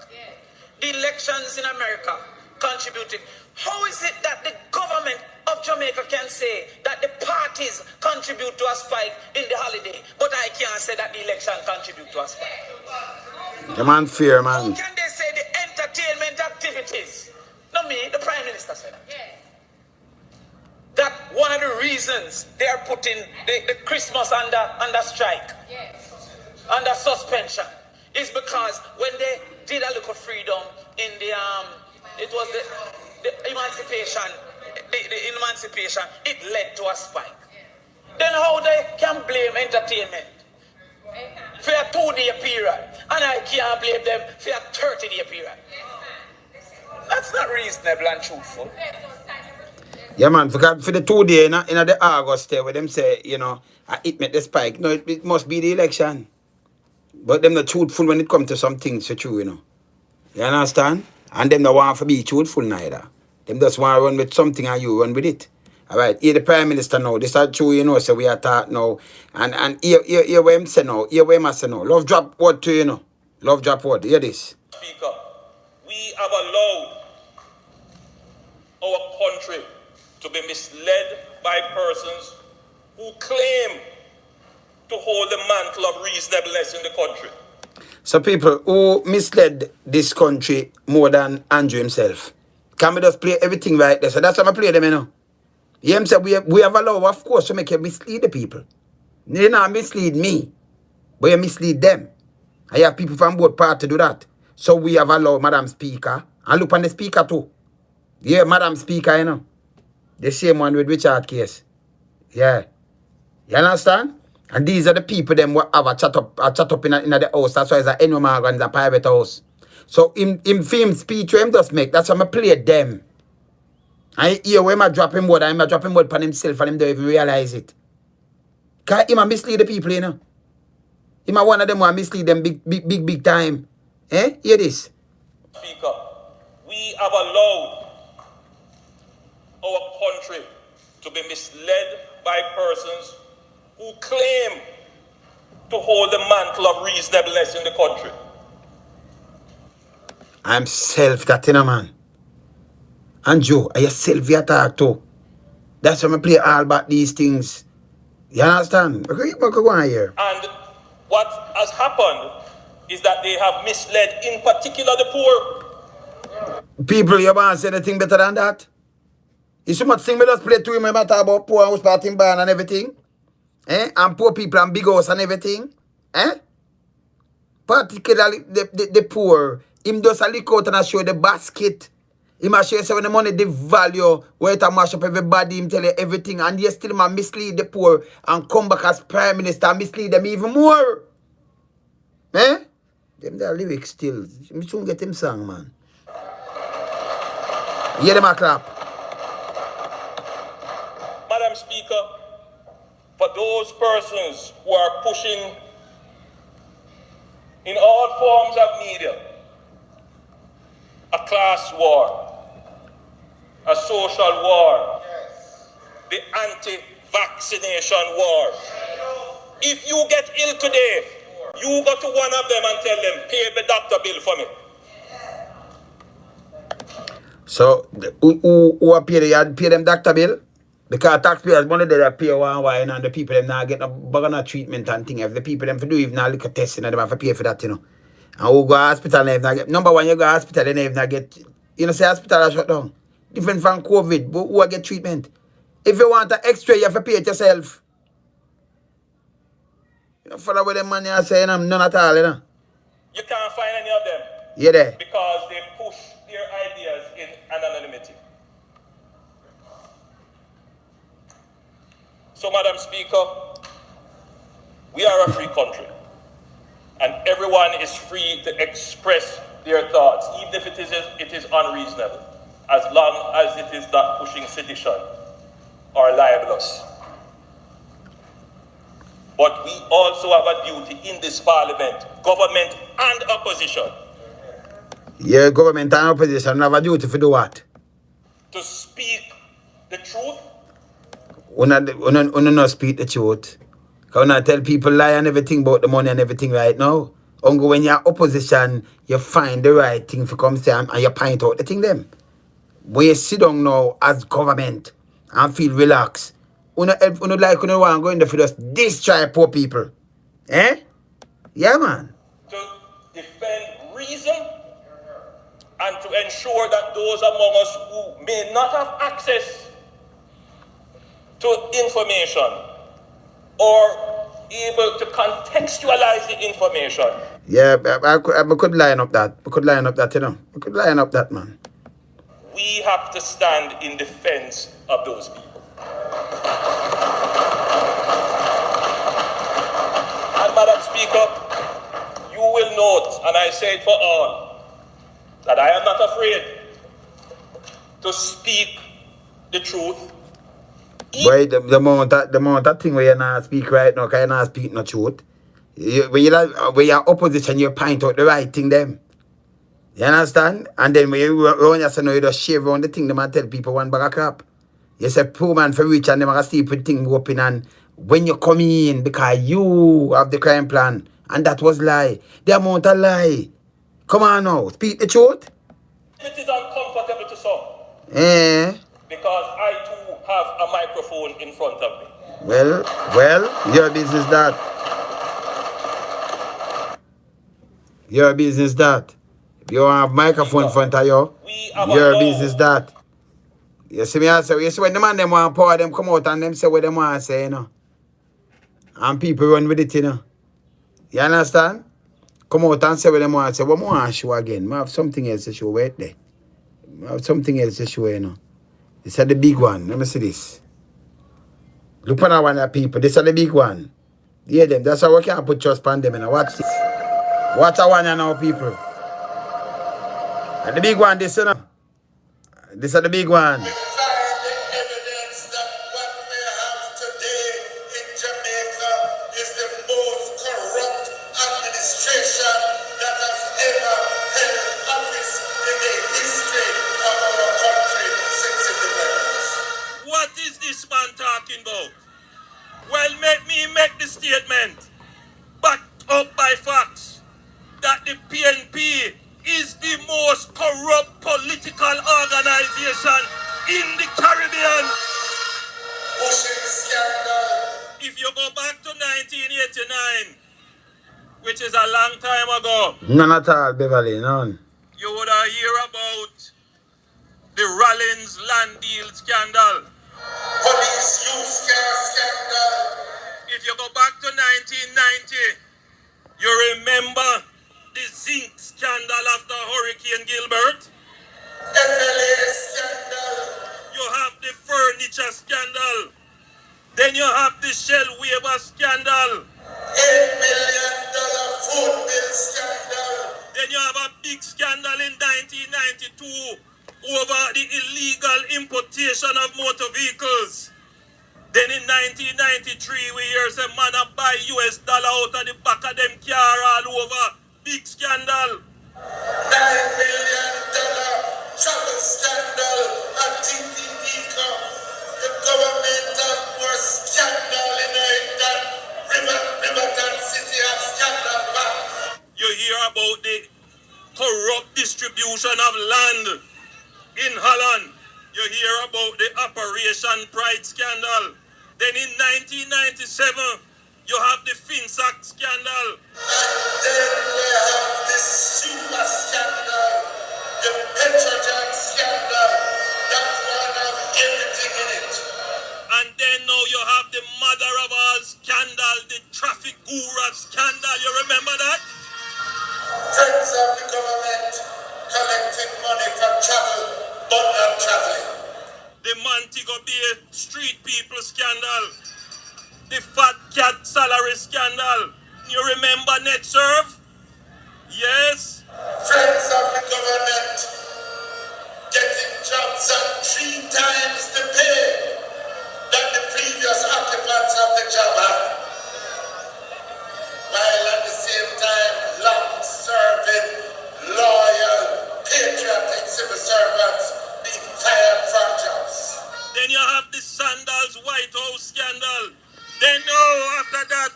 The elections in America contributed. How is it that the government of Jamaica can say that the parties contribute to a spike in the holiday, but I can't say that the election contribute to a spike? The man fear, man. How can they say the entertainment activities? Not me, the Prime Minister said that. That one of the reasons they are putting the Christmas under strike, under suspension, is because when they did a little freedom in the it was the emancipation, the emancipation, it led to a spike. Then how they can blame entertainment for a 2-day period, and I can't blame them for a 30-day period? That's not reasonable and truthful. Yeah, man, for the 2 day in the August there, where them say, you know, it made the spike. No, it must be the election. But them not truthful when it comes to some things for true, you know. You understand? And them don't want to be truthful neither. Them just want to run with something and you run with it. All right, here the Prime Minister now, this is true, you know, so we are taught now. And here where him say now, here where him say now. Love drop word to you know. Love drop word, hear this. Speaker, we have allowed our country to be misled by persons who claim to hold the mantle of reasonableness in the country. So people who misled this country more than Andrew himself. Can we just play everything right there? So that's how I play them, you know. You know, we have allowed, of course, to make you mislead the people. You not mislead me, but you mislead them. I have people from both parts to do that. So we have allowed Madam Speaker, and look on the Speaker too. Yeah, Madam Speaker, you know. The same one with Richard case. Yeah. You understand? And these are the people them who have a chat up in the house. That's why it's a Morgan's a private house. So in film speech him just make, that's why I play them. I hear when I drop him word, I'm drop him word on himself and him don't even realize it. Cause him a mislead the people, you know. Him a one of them who mislead them big time. Eh? Hear this. Speaker, we have allowed our country to be misled by persons who claim to hold the mantle of reasonableness in the country. I'm self that, you know, man. And Joe, I self you talk too. That's why I play all about these things. You understand? Okay, go on here. And what has happened is that they have misled, in particular, the poor. People, you want to say anything better than that? You so much thing we just play to him about talk about poor house party ban and everything. And poor people and big house and everything. Particularly the poor. Him just a look out and I show the basket. He must show you when the money, the value, where it a mash up everybody, him tell you everything, and yet still man mislead the poor and come back as prime minister and mislead them even more. Them their lyrics still. Me soon get him song, man. Hear them a clap. Madam Speaker, for those persons who are pushing in all forms of media a class war, a social war, the anti-vaccination war. If you get ill today, you go to one of them and tell them, pay the doctor bill for me. So, who pay them doctor bill? Because taxpayers money they pay one wine and the people them not get no bugger treatment and thing. If the people them for do even a little testing and them have to pay for that, you know. And who go to hospital and not get number one, you go to hospital and not get, you know, say hospital are shut down. Different from COVID, but who get treatment? If you want an x-ray, you have to pay it yourself. You know, follow what the money are saying, I'm none at all, you know. You can't find any of them. Yeah, there. Because they push their ideas in anonymity. So, Madam Speaker, we are a free country, and everyone is free to express their thoughts, even if it is unreasonable, as long as it is not pushing sedition or libelous. But we also have a duty in this parliament, government and opposition. Yeah, government and opposition have a duty to do what? To speak the truth. We not speak the truth. Because we tell people lie and everything about the money and everything right now. Only when you're opposition, you find the right thing to come say and you point out the thing them. When you sit down now as government and feel relaxed, we not like we want to go in there for just destroy poor people. Yeah, man. To defend reason and to ensure that those among us who may not have access to information or able to contextualize the information. Yeah, I could line up that. We could line up that, you know. We could line up that, man. We have to stand in defense of those people. And Madam Speaker, you will note, and I say it for all, that I am not afraid to speak the truth. Boy, the amount of thing where you not speak right now, because you not speak no truth. When you're opposition, you point out the right thing them. You understand? And then when you run yourself, you just shave around the thing, them and tell people one bag of crap. You say poor man for rich and them are sleep with thing open, and when you come in, because you have the crime plan, and that was lie. The amount of lie. Come on now, speak the truth. It is uncomfortable to some. Because I too have a microphone in front of me. Well, your business that. Your business that. If you have microphone in front of you, your business that. You see me also, you see when the man them want power, them come out and them say what them want to say, you know. And people run with it, you know. You understand? Come out and say what them want to say. What more want to show again? I have something else to show. Wait there. I have something else to show, you know. This is the big one. Let me see this. Look on that one, that people. This is the big one. Hear them. That's how we can put trust on them. And watch this. Watch that one now, people. And the big one, this, you know. This is the big one. The evidence that what we have today in Jamaica is the most corrupt administration that has ever held office in the history of our country since independence. What is this man talking about? Well, make me make the statement, backed up by facts, that the PNP is the most corrupt political organization in the Caribbean. Pushing scandal. If you go back to 1989, which is a long time ago, None at all, Beverly, none. you would hear about the Rollins land deal scandal. Police use car scandal. If you go back to 1990, you remember the zinc scandal after Hurricane Gilbert? FLA scandal. You have the furniture scandal. Then you have the Shell waiver scandal. $8 million food bill scandal. Then you have a big scandal in 1992 over the illegal importation of motor vehicles. Then in 1993, we hear some man a buy US dollar out of the back of them car all over. Big scandal. $9 million travel scandal at TTD. The government has more scandal in it than Riverton City has scandal back. You hear about the corrupt distribution of land in Holland. You hear about the Operation Pride scandal. Then in 1997, you have the FinSac scandal. And then we have the super scandal, the Petrojan scandal. That one have everything in it. And then now you have the mother of all scandal, the traffic guru scandal. You remember that? Friends of the government collecting money for travel, but not traveling. The Montego Bay street people scandal. The fat cat salary scandal. You remember NetServe? Yes. Friends of the government getting jobs at 3 times the pay that the previous occupants of the job had. While at the same time, long-serving, loyal, patriotic civil servants being fired from jobs. Then you have the Sandals White House scandal. Then now after that,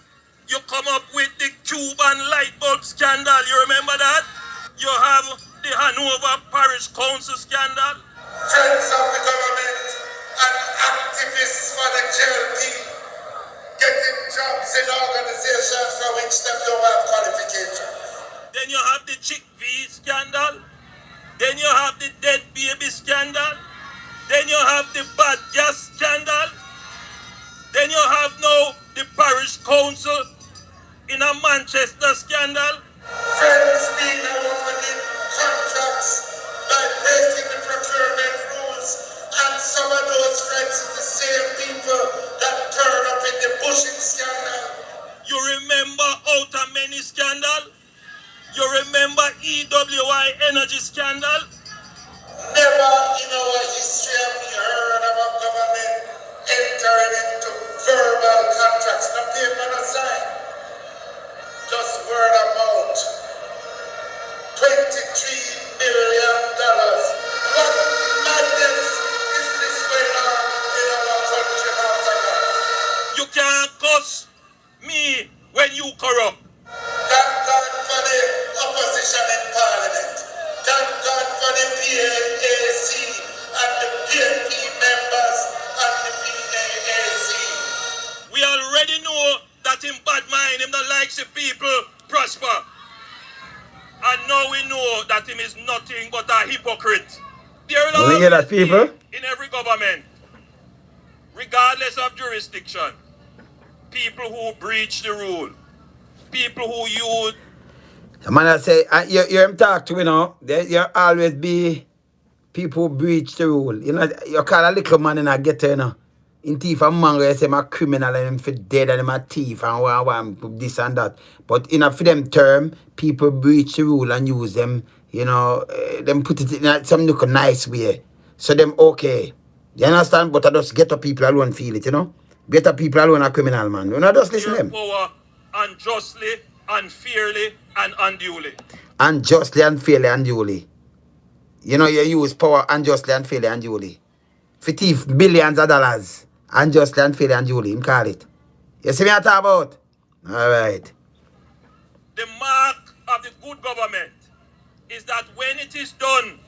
you come up with the Cuban light bulb scandal. You remember that? You have the Hanover Parish Council scandal. Friends of the government and activists for the JLP getting jobs in organizations for which they don't have qualifications. Then you have the Chick V scandal. Then you have the dead baby scandal. Then you have the bad gas scandal. Then you have now the parish council in a Manchester scandal. Friends being awarded contracts by breaking the procurement rules, and some of those friends are the same people that turn up in the bushing scandal. You remember Outer Many scandal? You remember EWI energy scandal? Never in our history have we heard of a government entering into verbal contracts, no paper, no sign. Just word of mouth. $23 million. What madness is this going on in our country, Africa? You can't cuss me when you corrupt. Thank God for the opposition in Parliament. Thank God for the PNAC and the PNP members and the PNAC. We already know that in bad mind him not likes the people prosper. And now we know that him is nothing but a hypocrite. There will You hear that, always be people? in every government, regardless of jurisdiction, people who breach the rule, people who use. The man I say, you hear him talk to, you know, there always be people who breach the rule. You know, you call a little man in a ghetto, you know. In thief and mango, you say I'm a criminal and him for dead and him a thief and this and that. But in a for them term, people breach the rule and use them, you know, them put it in some look nice way. So them okay. You understand? But I just ghetto people alone feel it, you know. Ghetto people alone are criminal, man. You know, just listen to them. Power unjustly, unfairly, and unduly. Unjustly, unfairly, unduly. You know, you use power unjustly, unfairly, unduly. For thief billions of dollars. Unjustly, unfairly, unduly. Him call it. You see me I talk about? All right. The mark of the good government is that when it is done,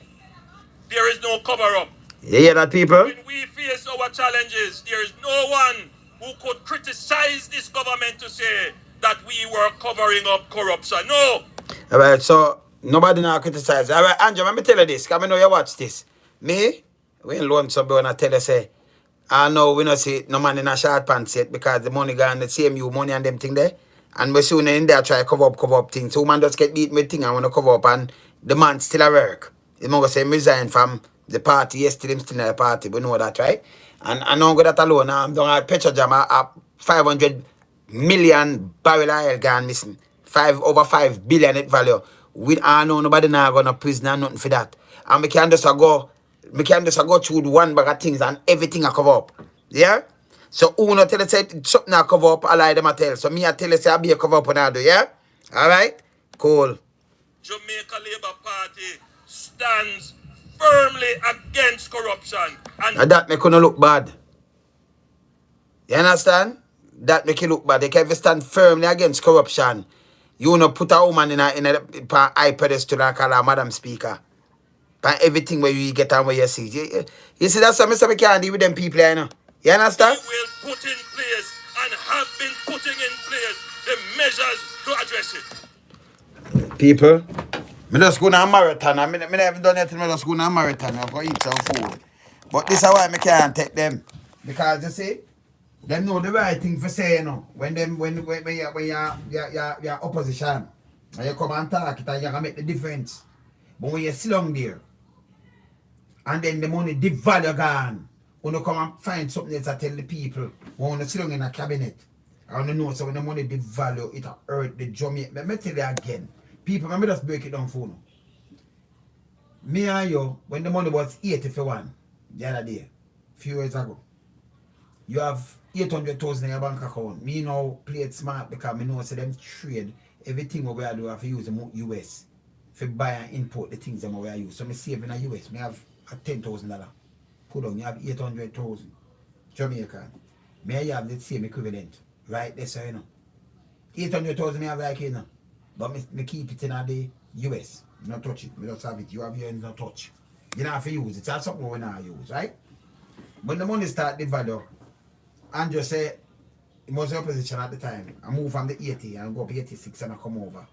there is no cover-up. You hear that, people? When we face our challenges, there is no one who could criticize this government to say that we were covering up corruption. No. All right, so nobody now criticize. All right, Andrew, let me tell you this, because I know you watch this. Me, we in Lonesome, when I tell you, say, I know we not see no man in a short pants yet because the money gone the same you money and them thing there. And we soon in there try cover up things. So man just get beat with thing and wanna cover up and the man still at work. He must say resign from the party yesterday, him still in the party. We know that, right? And I know that alone. I'm doing a Petrojam a 500 million barrel oil gone missing. Over 5 billion net value. I know nobody now gonna prison and nothing for that. And we can just go through the one bag of things and everything I cover up. Yeah? So who not tell us say something I cover up, I lie them I tell. So me I tell you say I be a cover up and I do, yeah? Alright? Cool. Jamaica Labour Party stands firmly against corruption And that make you no look bad. You understand? That make you look bad. They can stand firmly against corruption. You no put a woman in a high pedestal and call her Madam Speaker. But everything where you get and where you see. You see that's something we can't deal with them people, you know. You understand? we will put in place and have been putting in place the measures to address it. People, me just go on a marathon. I never done anything. I just go on a marathon. I've got to eat some food. But this is why I can't take them. Because you see, them know the right thing for say, you know. When you're opposition, and you come and talk it and you can make the difference. But when you sit down there, and then the money devalue gone, when you come and find something else to tell the people, when you sit down in a cabinet, and you know so when the money devalue, it hurt the Jamaican. Let me tell you again. People, let me just break it down for you. Me and you, when the money was 80 for one, the other day, few years ago, you have 800,000 in your bank account. Me now play it smart because I know so them trade everything we do have to use the US for buy and import the things that we use. So I save in the US, I have $10,000. Put on, you have 800,000 Jamaican. Me have the same equivalent. Right there, so you know. 800,000 I have like you know. But me keep it in the US. Not touch it. We just have it. You have your hands not touch. You don't have to use it. That's something we not use, right? When the money start the value, and just say, it was your position at the time. I move from the 80 and go up 86 and I come over.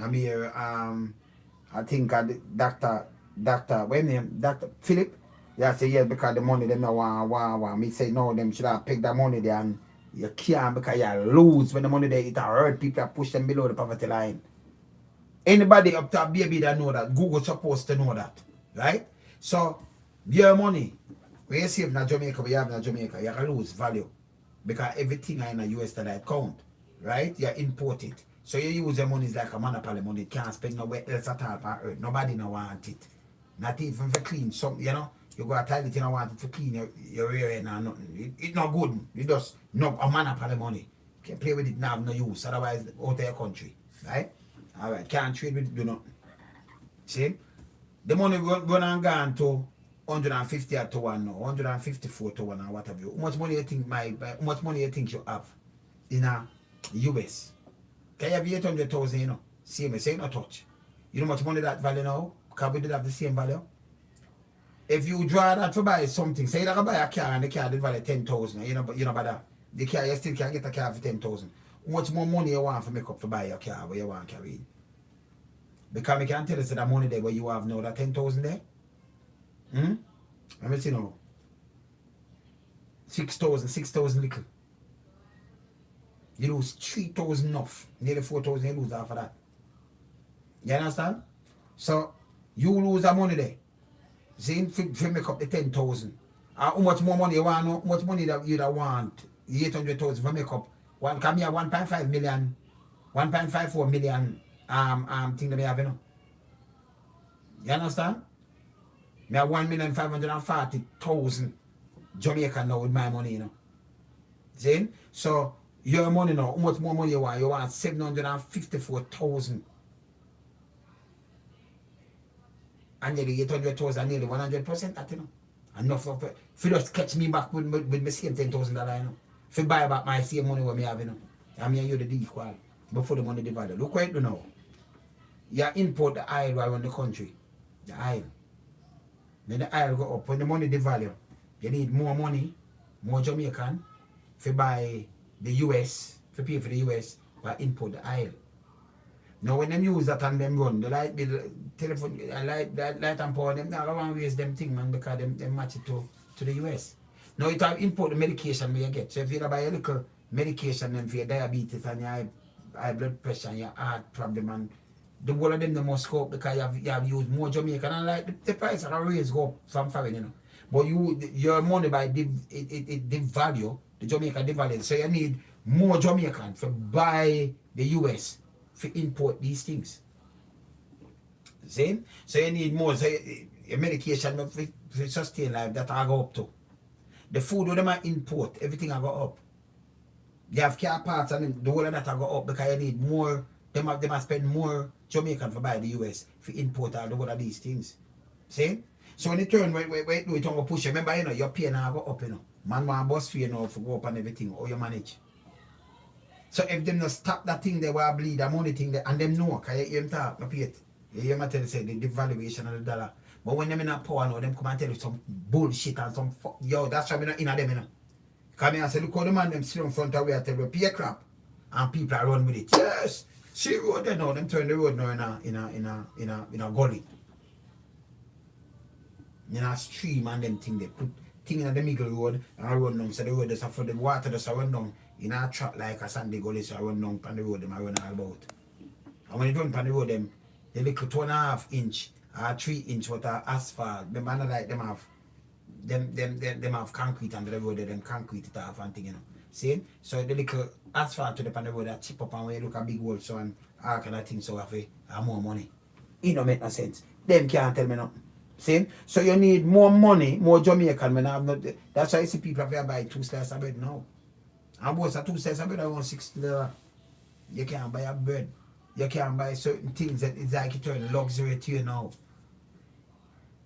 I'm here, I think Dr. When name? Dr. Philip? Yeah, say yeah, because the money them no want. Me say no, them should have picked that money there and you can't because you lose when the money there it hurt people that push them below the poverty line. Anybody up to a baby that know that, Google supposed to know that. Right? So your money, when you save in Jamaica, we have in Jamaica, you can lose value. Because everything in a US dollar account, right? You import it. So you use your money like a monopoly money. You can't spend nowhere else at all on earth. Nobody no want it. Not even for clean something, you know. You go to toilet, you don't want it to clean your rear end or nothing. It's not good. You just no a monopoly money. You can play with it now, no use. Otherwise, out of your country. Right? Alright, can't trade with it, do nothing. See? The money run and gone to 150 to 1 now, 154 to 1 or whatever. How much money you think how much money you think you have in a US? Can you have 800,000, you know? Same, say no touch. You know how much money that value now? Because we did have the same value. If you draw that to buy something, say you can buy a car and the car did value 10,000, you know about that. The car, you still can get a car for 10,000. How much more money you want to make up to buy a car where you want to carry? Because I can tell you that money there where you have now, that 10,000 there. Let me see now. 6,000 little. You lose 3,000 enough. Nearly 4,000 you lose after that. You understand? So, you lose that money there. See, if you make up the 10,000. How much more money you want? How much money that you want? 800,000 for make up. One come here 1.5 million, 1.54 million thing that we have, you know. You understand? Me have 1,540,000 Jamaican now with my money, you know. See? So your money now, how much more money you want? You want 754,000. And nearly 800,000, nearly 100% that, you know. Enough of it. If you just catch me back with my same $10,000, you know. If you buy back my same money what me have, you know. I mean you the equal before the money divided. Look what you do now. You import the oil around the country. The oil. Then the oil go up. When the money devalue, you need more money, more Jamaican, to buy the US, to pay for the US, but import the oil. Now when them use that and them run, the light bill, telephone, light and power, them now I want to waste them thing, man, because them match it to the US. Now it have import the medication where you get. So if you buy a little medication then for your diabetes and your high blood pressure and your heart problem and the whole of them they must go up because you have used more Jamaican and like the price can raise go up from foreign, you know. But your money by the value, the Jamaican devalue. So you need more Jamaican for buy the US for import these things. See? So you need more. So your medication for sustain life that I go up to. The food with them are import, everything I go up. You have car parts and them, the whole of that I go up because you need more. They must spend more Jamaican for buy the US for import all the whole of these things. See? So when you turn, when do it on push, remember, you know, your pay now go up, you know. Man want bus fee, you know, for go up and everything, or you manage. So if them not stop that thing, they will bleed, the money thing, and them know, because you hear them talk, my pay. You hear me tell you, say, the devaluation of the dollar. But when them in a power now, them come and tell you some bullshit and some fuck. Yo, that's why I'm not in a them, you know. Because I say, look how the man them sit in front of where I tell you, pay crap. And people are run with it. Yes! See road there now, them turn the road now in a gully. In a stream and them thing they put thing in the middle road and run down. So the road just for the water just run down in a track like a Sunday gully, so I run down on the road them I run all about. And when you run on the road them, they little 2.5 inch or 3 inch what are asphalt. Them and like them have concrete under the road, them concrete it off and thing, you know. See? So the little asphalt to the pan the road that chip up and when you look at big hole so and all kind of things so have more money. It don't make no sense. Them can't tell me nothing. See? So you need more money, more Jamaican when I have not. That's why I see people have to buy 2 slices of bread now. And what's a 2 slices of bread around $60? You can't buy a bread. You can't buy certain things that it's like you turn luxury to you now.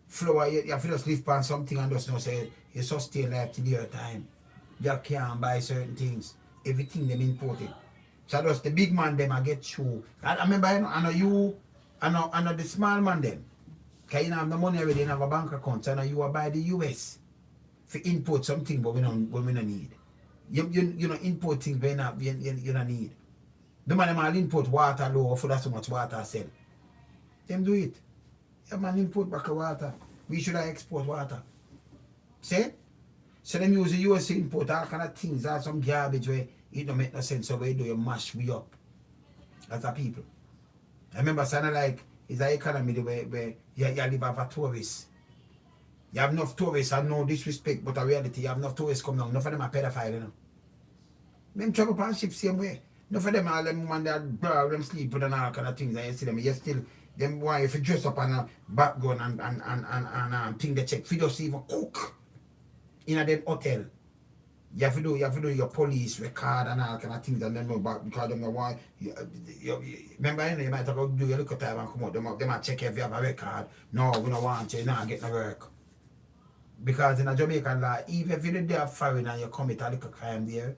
Flour, you have to just live on something and just know say you sustain life to your time. You can't buy certain things. Everything them imported. So just the big man them I get through. I remember I know the small man them. Because you don't have the money already, you have a bank account, so now you are buy the US for import something but we don't need. You know import things but you don't need. The man them all import water low for that so much water sell. Them do it. Yeah man import back water. We should have export water. See? So them use the US import all kind of things, all some garbage where it don't make no sense so where do you mash we up as a people. I remember saying like it's an economy where you live off a tourists. You have enough tourists and no disrespect, but in reality you have enough tourists come down. Enough of them are pedophile, you know. Them travel on ships same way. Enough of them all them when they are them sleep and all kind of things and you see them, you still them want if you dress up on a background and thing they check. If you just even cook in a them hotel. You have to do your police record and all kind of things and then know back because them want remember you might have to do your little time and come out. They might check if you have a record. No, we don't want you, not get no work. Because in a Jamaican law, even if you're there foreign and you commit a little crime there,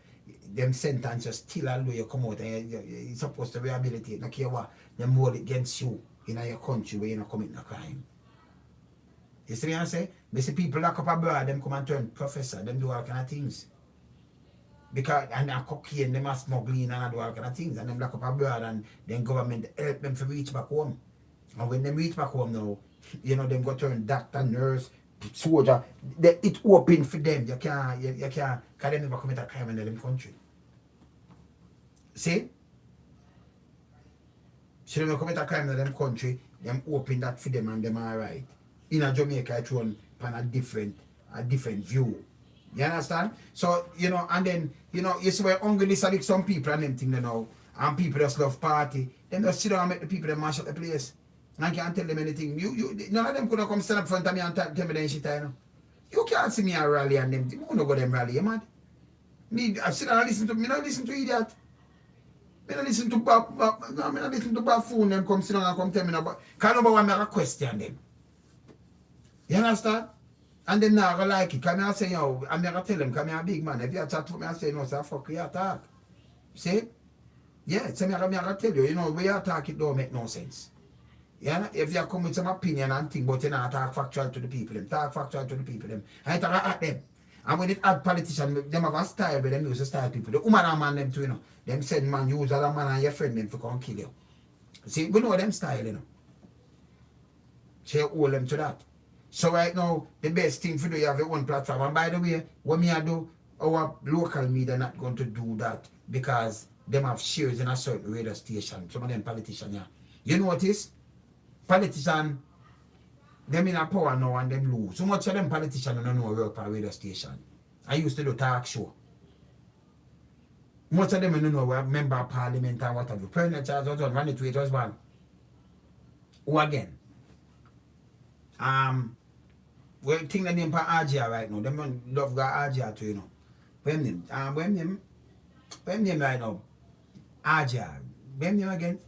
them sentence you still although you come out and you're supposed to rehabilitate, no care what, them hold it against you in your country where you don't commit no crime. You see what I'm saying? They see people lock up abroad, them come and turn professor, them do all kind of things. Because and cocaine, them are smuggling and do all kind of things, and them lock up abroad and then government help them to reach back home. And when them reach back home now, you know, them go turn doctor, nurse, soldier, it open for them. You can't, because they never commit a crime in them country. See? So they never commit a crime in them country, them open that for them and them alright. In a Jamaica, it run on a different view. You understand? So, you know, and then, you know, you see where hungry select some people and them thing they know, and people just love party, then just sit down and make the people that mash up the place. And I can't tell them anything. None of them could come stand up in front of me and tell me them shit, you know. You can't see me a rally and them thing. You don't go them rally, you mad? Me, I sit down and listen to me, not listen to idiot. Me not listen to buffoon them come sit down and come tell me about. Can't nobody want me to question them. You understand? And them not gonna like it. Come I say, yo, I'm gonna tell them, come here a big man. If you chat to me, I say, no, sir, fuck you talk. See? Yeah, so I'm gonna tell you, you know, where you talk, it don't make no sense. Yeah, if you come with some opinion and thing, but you not talk factual to the people, them. Talk factual to the people, them. I talk at them. And when it add politicians, them have a style, but them use a style people. The woman and man, them too, you know. Them send man, use other man and your friend, them, to come kill you. See, we know them style, you know. So you hold them to that. So right now, the best thing for you have your own platform. And by the way, what me I do, our local media not going to do that because them have shares in a certain radio station. Some of them politicians, yeah. You notice? Politicians, them in a power now and them lose. So much of them politicians don't know work for a radio station. I used to do talk show. Most of them don't know what member of parliament and what have you. President Charles was one, Randy Tweet was one. Who again? Well, think the name for Ajia right now. Them don't love got Ajia too, you know. When name? When name right now? Ajia. When name again?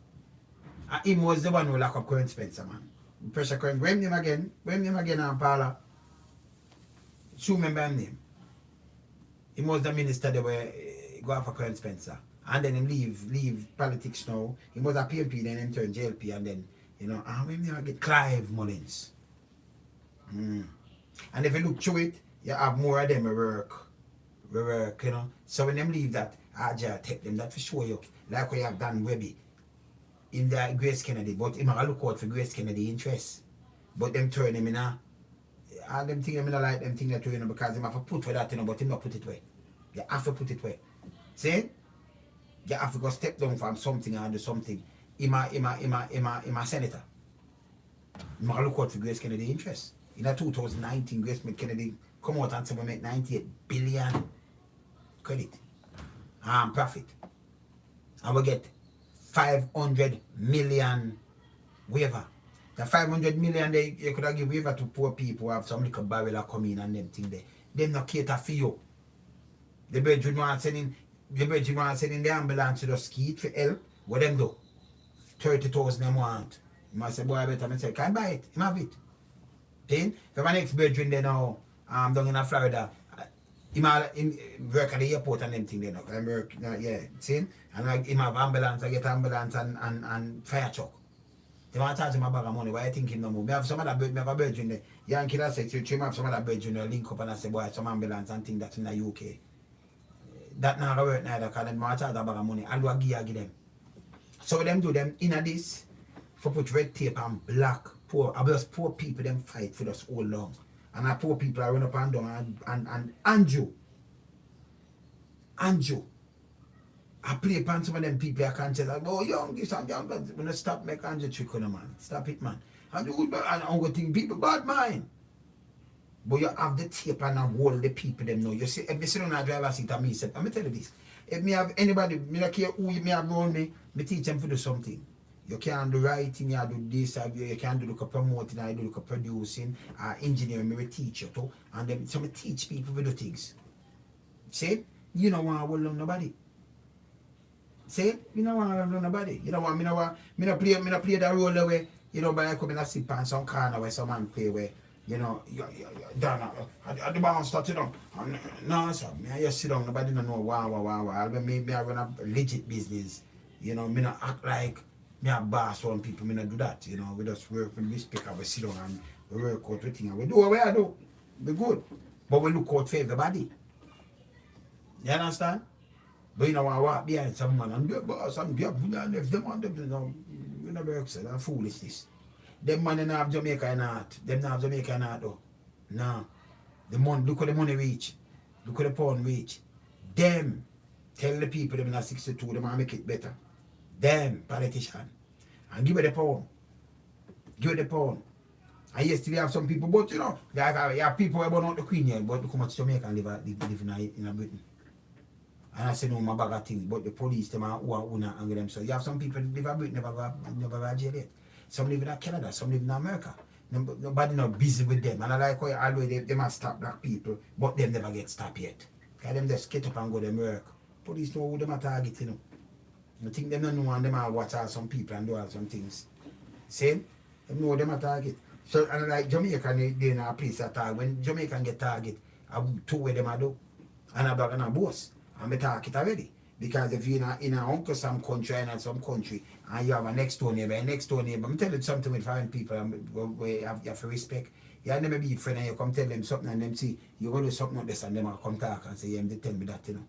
Him was the one who lock up Current Spencer, man. Pressure Current. When name again? Paula. Two member name. He was the minister that were go out for Current Spencer. And then him leave politics now. He was a PNP, then him turn JLP, and then, you know, when name again? Clive Mullins. And if you look through it, you have more of them work, you know. So when them leave that, Ajah take them that for sure you. Like what you have done Webby in the Grace Kennedy, but him a look out for Grace Kennedy interest. But them turn him in a all them things, I mean, like them things that you know, because him have to put for that, you know, but him not put it way. You have to put it way. See? You have to go step down from something and do something. Him a senator. Him a look out for Grace Kennedy interest. In 2019, Grace Kennedy come out and say we make 98 billion credit profit. And we get 500 million waiver. The 500 million they you could have give waiver to poor people who have some little barrel come in and them thing there. Them not cater for you. The bedroom want sending the ambulance to the ski for help. What them do? 30,000 them want. You must say, boy, I better say, can I buy it? Him have it. Then, if my next bedroom there now, down in Florida, him work at the airport and them thing there now. I work, yeah, see? And him have ambulance, I get ambulance and fire truck. They want to charge him a bag of money, why I think him no more. I have some other bedroom, I have a bedroom there. Yankee that says, you have some other bedroom there, link up and I say, boy, some ambulance and thing that's in the UK. That not going to work neither, because they want to charge a bag of money. I'll do a gear give them. So them do them in this, for put red tape and black. Poor people them fight for us all long. And our poor people are run up and down and Andrew. I play upon some of them people I can't say like, oh young, this and young, but when I stop make Andrew trick on the man. Stop it, man. And I'm going to think people bad mind. But you have the tape and hold the people them know. You see, if me sit on a driver seat and me say, I'm tell you this. If me have anybody, me don't care who me have around me teach them to do something. You can't do writing, you do this, you can't do the promoting, I do the producing, engineering, me will teach you too. And then so me teach people to do things. See? You don't want to hold on nobody. See? You don't want to hold on nobody. You don't want me not play the role the way, you know, but I come in a sit on some corner where some man play where, you know, done at the bounce start you know. No, sir, me I just sit down, nobody don't know wow. Me I run a legit business. You know, me not act like me a boss on people, me not do that, you know. We just work when we speak and we sit down and we work out everything and we do what we do. We good. But we look out for everybody. You understand? But you know I walk behind some man and left them on them, you know, we never work so that's foolishness. Them man don't have Jamaica in art. Them not have Jamaica in art though. No. The money, look at the money reach. Look at the pound reach. Them tell the people them in 62 them want make it better. Them politician. And give it the pound. And yesterday have some people, but you know, you have people who are born out the Queen here, but they come out to Jamaica and live in a Britain. And I say no my bag of things, but the police them are who and them. So you have some people live in Britain, never go jail yet. Some live in Canada, some live in America. Nobody not busy with them. And I like how always they must stop black people, but them never get stopped yet. Because them just get up and go to work. Police know who them are targeting, you know. I think them don't know and them are watch out some people and do all some things. Same? Them know them are target. So and like Jamaican they in a place at all. When Jamaican get target, I two way them I do. And I bag and a boss. And I talk it already. Because if you're in a Uncle Sam country and some country and you have a next door neighbor, I'm telling you something with foreign people where you have to respect. You never be a friend and you come tell them something and them see you go do something like this and them will come talk and say, yeah, they tell me that, you know.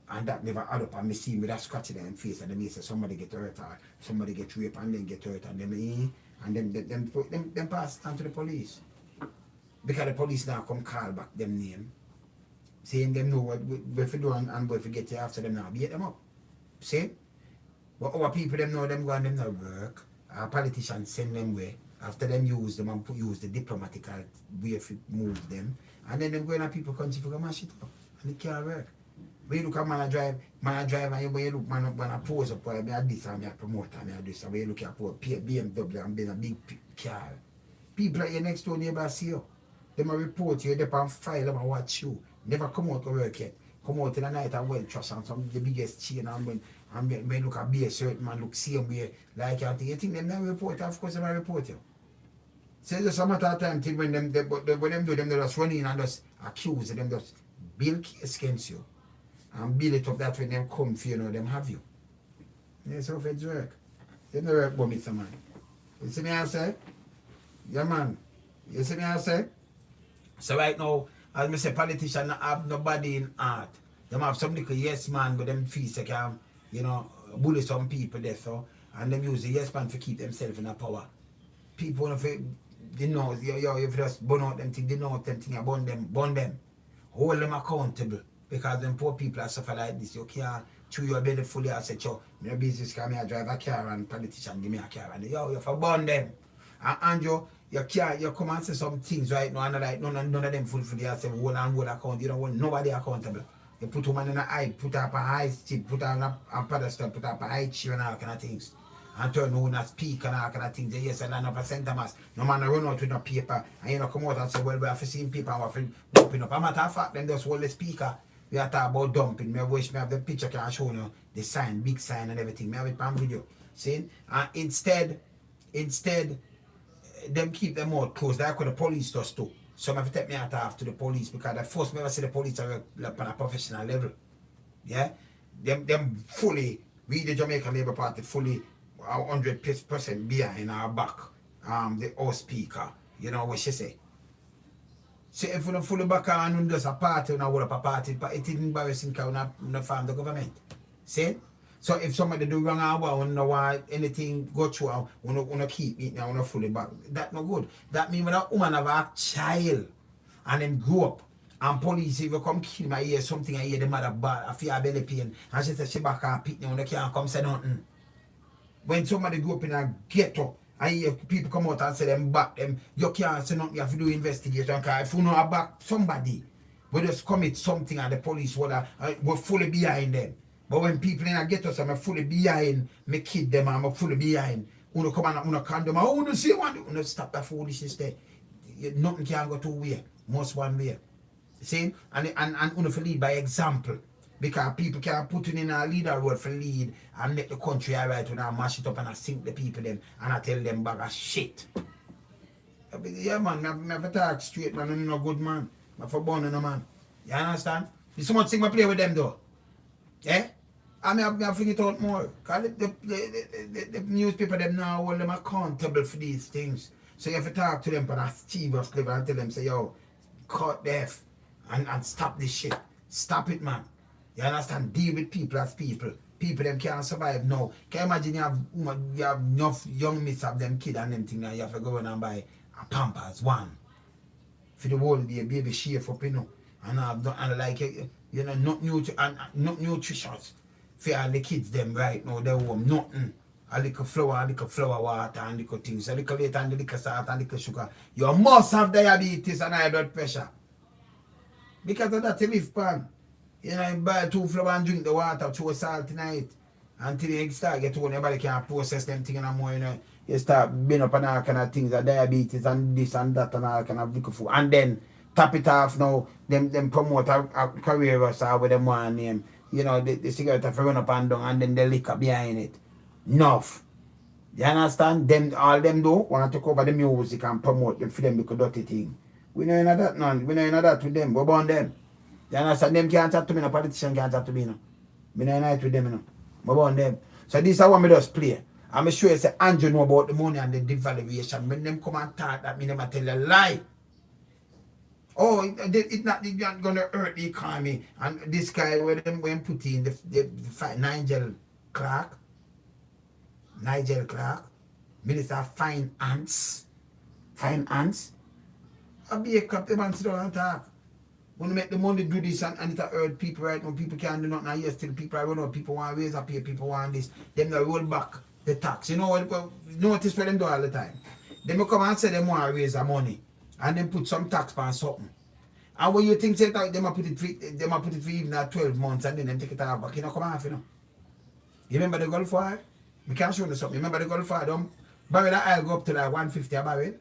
And that never add up and me see me that scratch in their face and they say somebody get hurt or somebody get raped and then get hurt and them pass it on to the police. Because the police now come call back them name. Saying them know what we do and what we get you after them now. Beat them up. See? But our people them know them go and them not work. Our politicians send them way. After them use them and use the diplomatic way to move them. And then them go in a people country for mash it up. And it can't work. When you look at man a drive and when you look man a pose up me a this and me a promoter me a this and when you look at BMW and being a big car. People at your next door neighbor see you. Them a report you, they on file them and watch you. Never come out to work yet. Come out in the night and well trash and some the biggest chain and when look at be a certain man look same way like you think them never report, of course them a report you. So there's a matter of time till when them when them do them they just run in and just accuse them just build case against you. And build it up that when them come for you know them have you. That's how it work. They never work but Mr. Man. You see me I say? Yeah man. You see me I say? So right now, as I say, politicians not have nobody in art. Them have some little yes man but them feel they can, you know, bully some people there so and them use the yes man to keep themselves in a power. People if they know if you just burn out them thing, they know them thing, burn them. Hold them accountable. Because them poor people are suffer like this. You can't chew your belly fully and say, yo, my business can me I drive a car and politician give me a car and yo, you for burn them. And you can't you come and say some things right now and like none of them fulfill yourself whole and whole account. You don't want nobody accountable. You put woman in a eye, put up a high stick, put up a pedestal, put up a high chair and all kind of things. And turn on a speak and all kind of things. Yes, and line up a center mass. No man run out with no paper and you know come out and say, well, we have to see paper and we have to open up. A matter of fact, them just hold the speaker. We are talking about dumping. Me wish me have the picture can show you the sign, big sign and everything. Me have it on video. See? And instead, them keep them out closed. That's what the police does too. So I have to take me out off to the police because the first me ever see the police are on a professional level. Yeah? Them fully, we the Jamaican Labour Party fully 100% behind our back. The house speaker. You know what she say? So if we don't fully back on and just a party and hold up a party, but it isn't embarrassing because we don't farm the government. See? So if somebody do wrong about and don't want anything go through, we don't keep it now, we don't fully back. That's not good. That means when a woman have a child and then grow up and police if you come kill my ear something I hear the mother bad, I feel her belly pain and she says she back her pit now and they can't come say nothing. When somebody grow up in a ghetto, and hear people come out and say them back them, you can't say nothing, you have to do investigation because if you know back somebody, we just commit something and the police we're fully behind them. But when people in a ghetto say I'm fully behind me kid them and I'm fully behind, you come and you condemn, oh you see one, you stop that foolishness there. Nothing can go two way, most one way. See? And you lead by example. Because people can put in a leader role for lead and make the country alright when I mash it up and I sink the people them and I tell them bag of shit. Yeah man, I have to talk straight man, I'm not good man. I'm for born no man. You understand? There's so much thing I play with them though. Yeah? I have to figure it out more. Because the newspaper them now hold them accountable for these things. So you have to talk to them for a serious level and tell them say yo, cut deaf and stop this shit. Stop it man. You understand? Deal with people as people. People them can't survive now. Can you imagine you have enough young miss of them kid and them thing and you have to go in and buy a Pampers one. For the whole day, baby shave up, you know. And like you know, not nutritious. For all the kids them right now, they want nothing. A little flour water and little things. A little later and a little salt and a little sugar. You must have diabetes and high blood pressure. Because of that you live pan. You know, you buy 2 flour and drink the water, 2 salt tonight. Until you start get old, nobody can process them things no more, you know. You start being up and all kind of things, diabetes and this and that and all kind of little food. And then top it off now, them promote a career or so with them one name. You know, the cigarette have run up and down and then the liquor behind it. Enough. You understand? All them do want to cover the music and promote them for them because dirty thing. We know none of that none. We know none of that with them. What about them? You understand? Them can't chat to me, no politician can't chat to me, no. Me no unite with them, you know. What about them? So this is what me just play. I'm sure you say Andrew know about the money and the devaluation. When them come and talk that me never tell a lie. Oh, it's not gonna hurt the economy. And this guy where them when put in the Nigel Clark, Minister of Finance. I be a cup, the man sit down and talk. When we make the money do this and it hurt people right now, people can't do nothing. And yes, still people I run out, people want raise up here, people want this. Them they roll back the tax. You know what? Notice what them do all the time. Them come and say them want to raise the money and then put some tax on something. And when you think say that, them a put it for even 12 months and then them take it out back. You know, come off, you know. You remember the Gulf War? We can't show you something. Remember the Gulf War? Them barrel of oil go up to like 150 a barrel.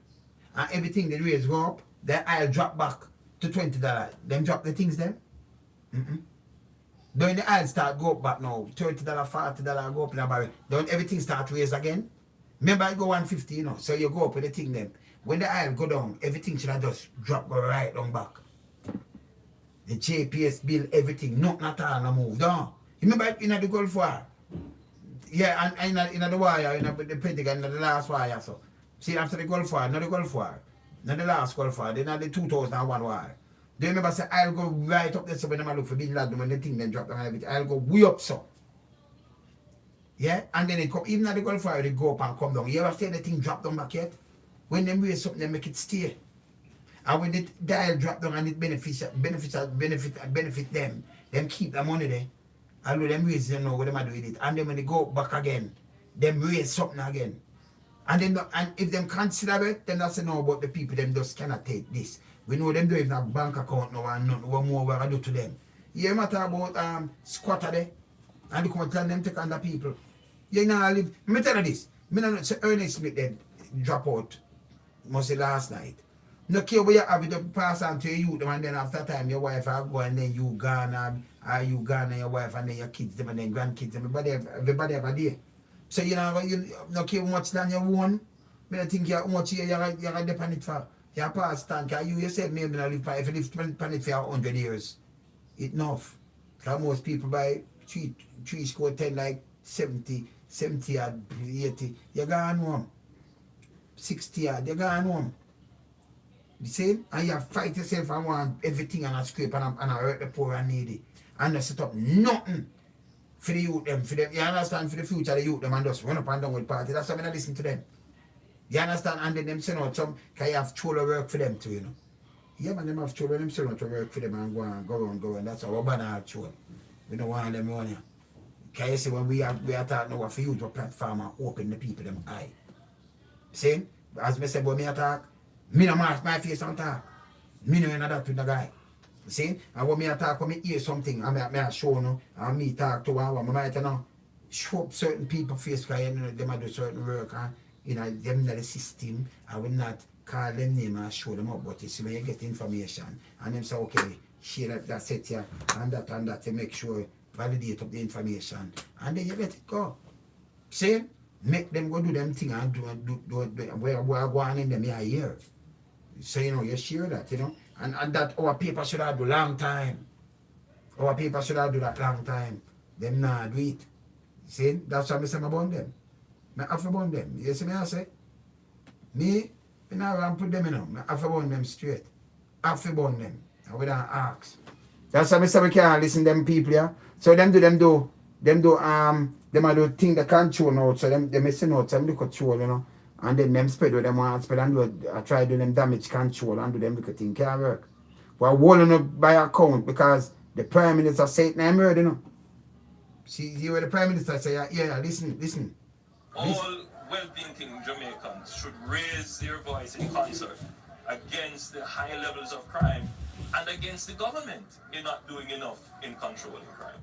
And everything the raise go up, the oil drop back to $20. Them drop the things then. Then the oil start go up back now. $30, $40 go up in a barrel. Then everything start raise again. Remember it go 150, you know. So you go up with the thing then. When the oil go down, everything should have just drop go right down back. The JPS bill, everything, nothing at all no move down. Remember in the Gulf War? Yeah, and in the war, in the Pentagon, in the last war, so. See, after the Gulf War, not the Gulf War, not the last Gulf War, then the 2001 war. Do you remember say I'll go right up there so when I look for Bin Laden when the thing then drop down and everything, I'll go way up so. Yeah, and then it come, even at the Gulf War, they go up and come down. You ever see the thing drop down back yet? When them raise something, they make it stay. And when the dial drop down and it benefit them keep the money there. And when them raise, you know what they do with it. And then when they go back again, them raise something again. And then and if them consider it, then that's no about the people, them just cannot take this. We know them don't even have bank account now and nothing, what more we're do to them. You hear matter about squatter there? And they come and tell them take on the people. You know, live. Let me tell you this. Me know say Ernest Smith then drop out must say last night. No care where you have it to pass on to your youth, and then after time your wife will go and then you gone and you gone and your wife and then your kids them and then grandkids, everybody have a day. So you know you no care how much land you own. I don't think how much you depend it for. You pass time, because you yourself maybe not live if you live on it for 100 years. It's enough. Because most people buy 3 score 10 like 70 or 80. You're gone home. 60 or you're gone home. You see? And you fight yourself and want everything and a scrape and hurt the poor and needy. And you set up nothing for the youth them. You understand? For the future of the youth them and just run up and down with party. That's why I listen to them. You understand? And then them send out some, because you have children work for them too, you know. Yeah, man, them have children, them send out to work for them and go on. That's how we're banning our children. We don't want them on here. Because you see, when we are talking now for you to platform and open the people them eye. See? As me say about me attack, me no mask my face and talk. Me no know that with the guy. See? And when me attack, when me hear something, and I show no, and me talk to one, I might know, show up certain people face because you know, them do certain work and you know, them in the system, I will not call them name and show them up, but you see when you get information and them say, okay, share that set here and that to make sure validate up the information and then you let it go. See? Make them go do them thing and do where I go on in them here. So you know, you share that, you know. And that our people should have do long time. Our people should have do that long time. Them not do it. See? That's what I say about them. I have to burn them. You see me I say? Me now I put them in them. I have to burn them straight. I have to burn them. I will not ask. That's why I say we can't listen to them people, yeah. So them do thing they control now, so them missing out some little control, you know. And then them spread with them want spread and try to do them damage control and do them little thing can't work. We're holding up by account because the Prime Minister said it now murder, you know. See where the Prime Minister say, yeah, listen. All well-thinking Jamaicans should raise their voice in concert against the high levels of crime and against the government in not doing enough in controlling crime.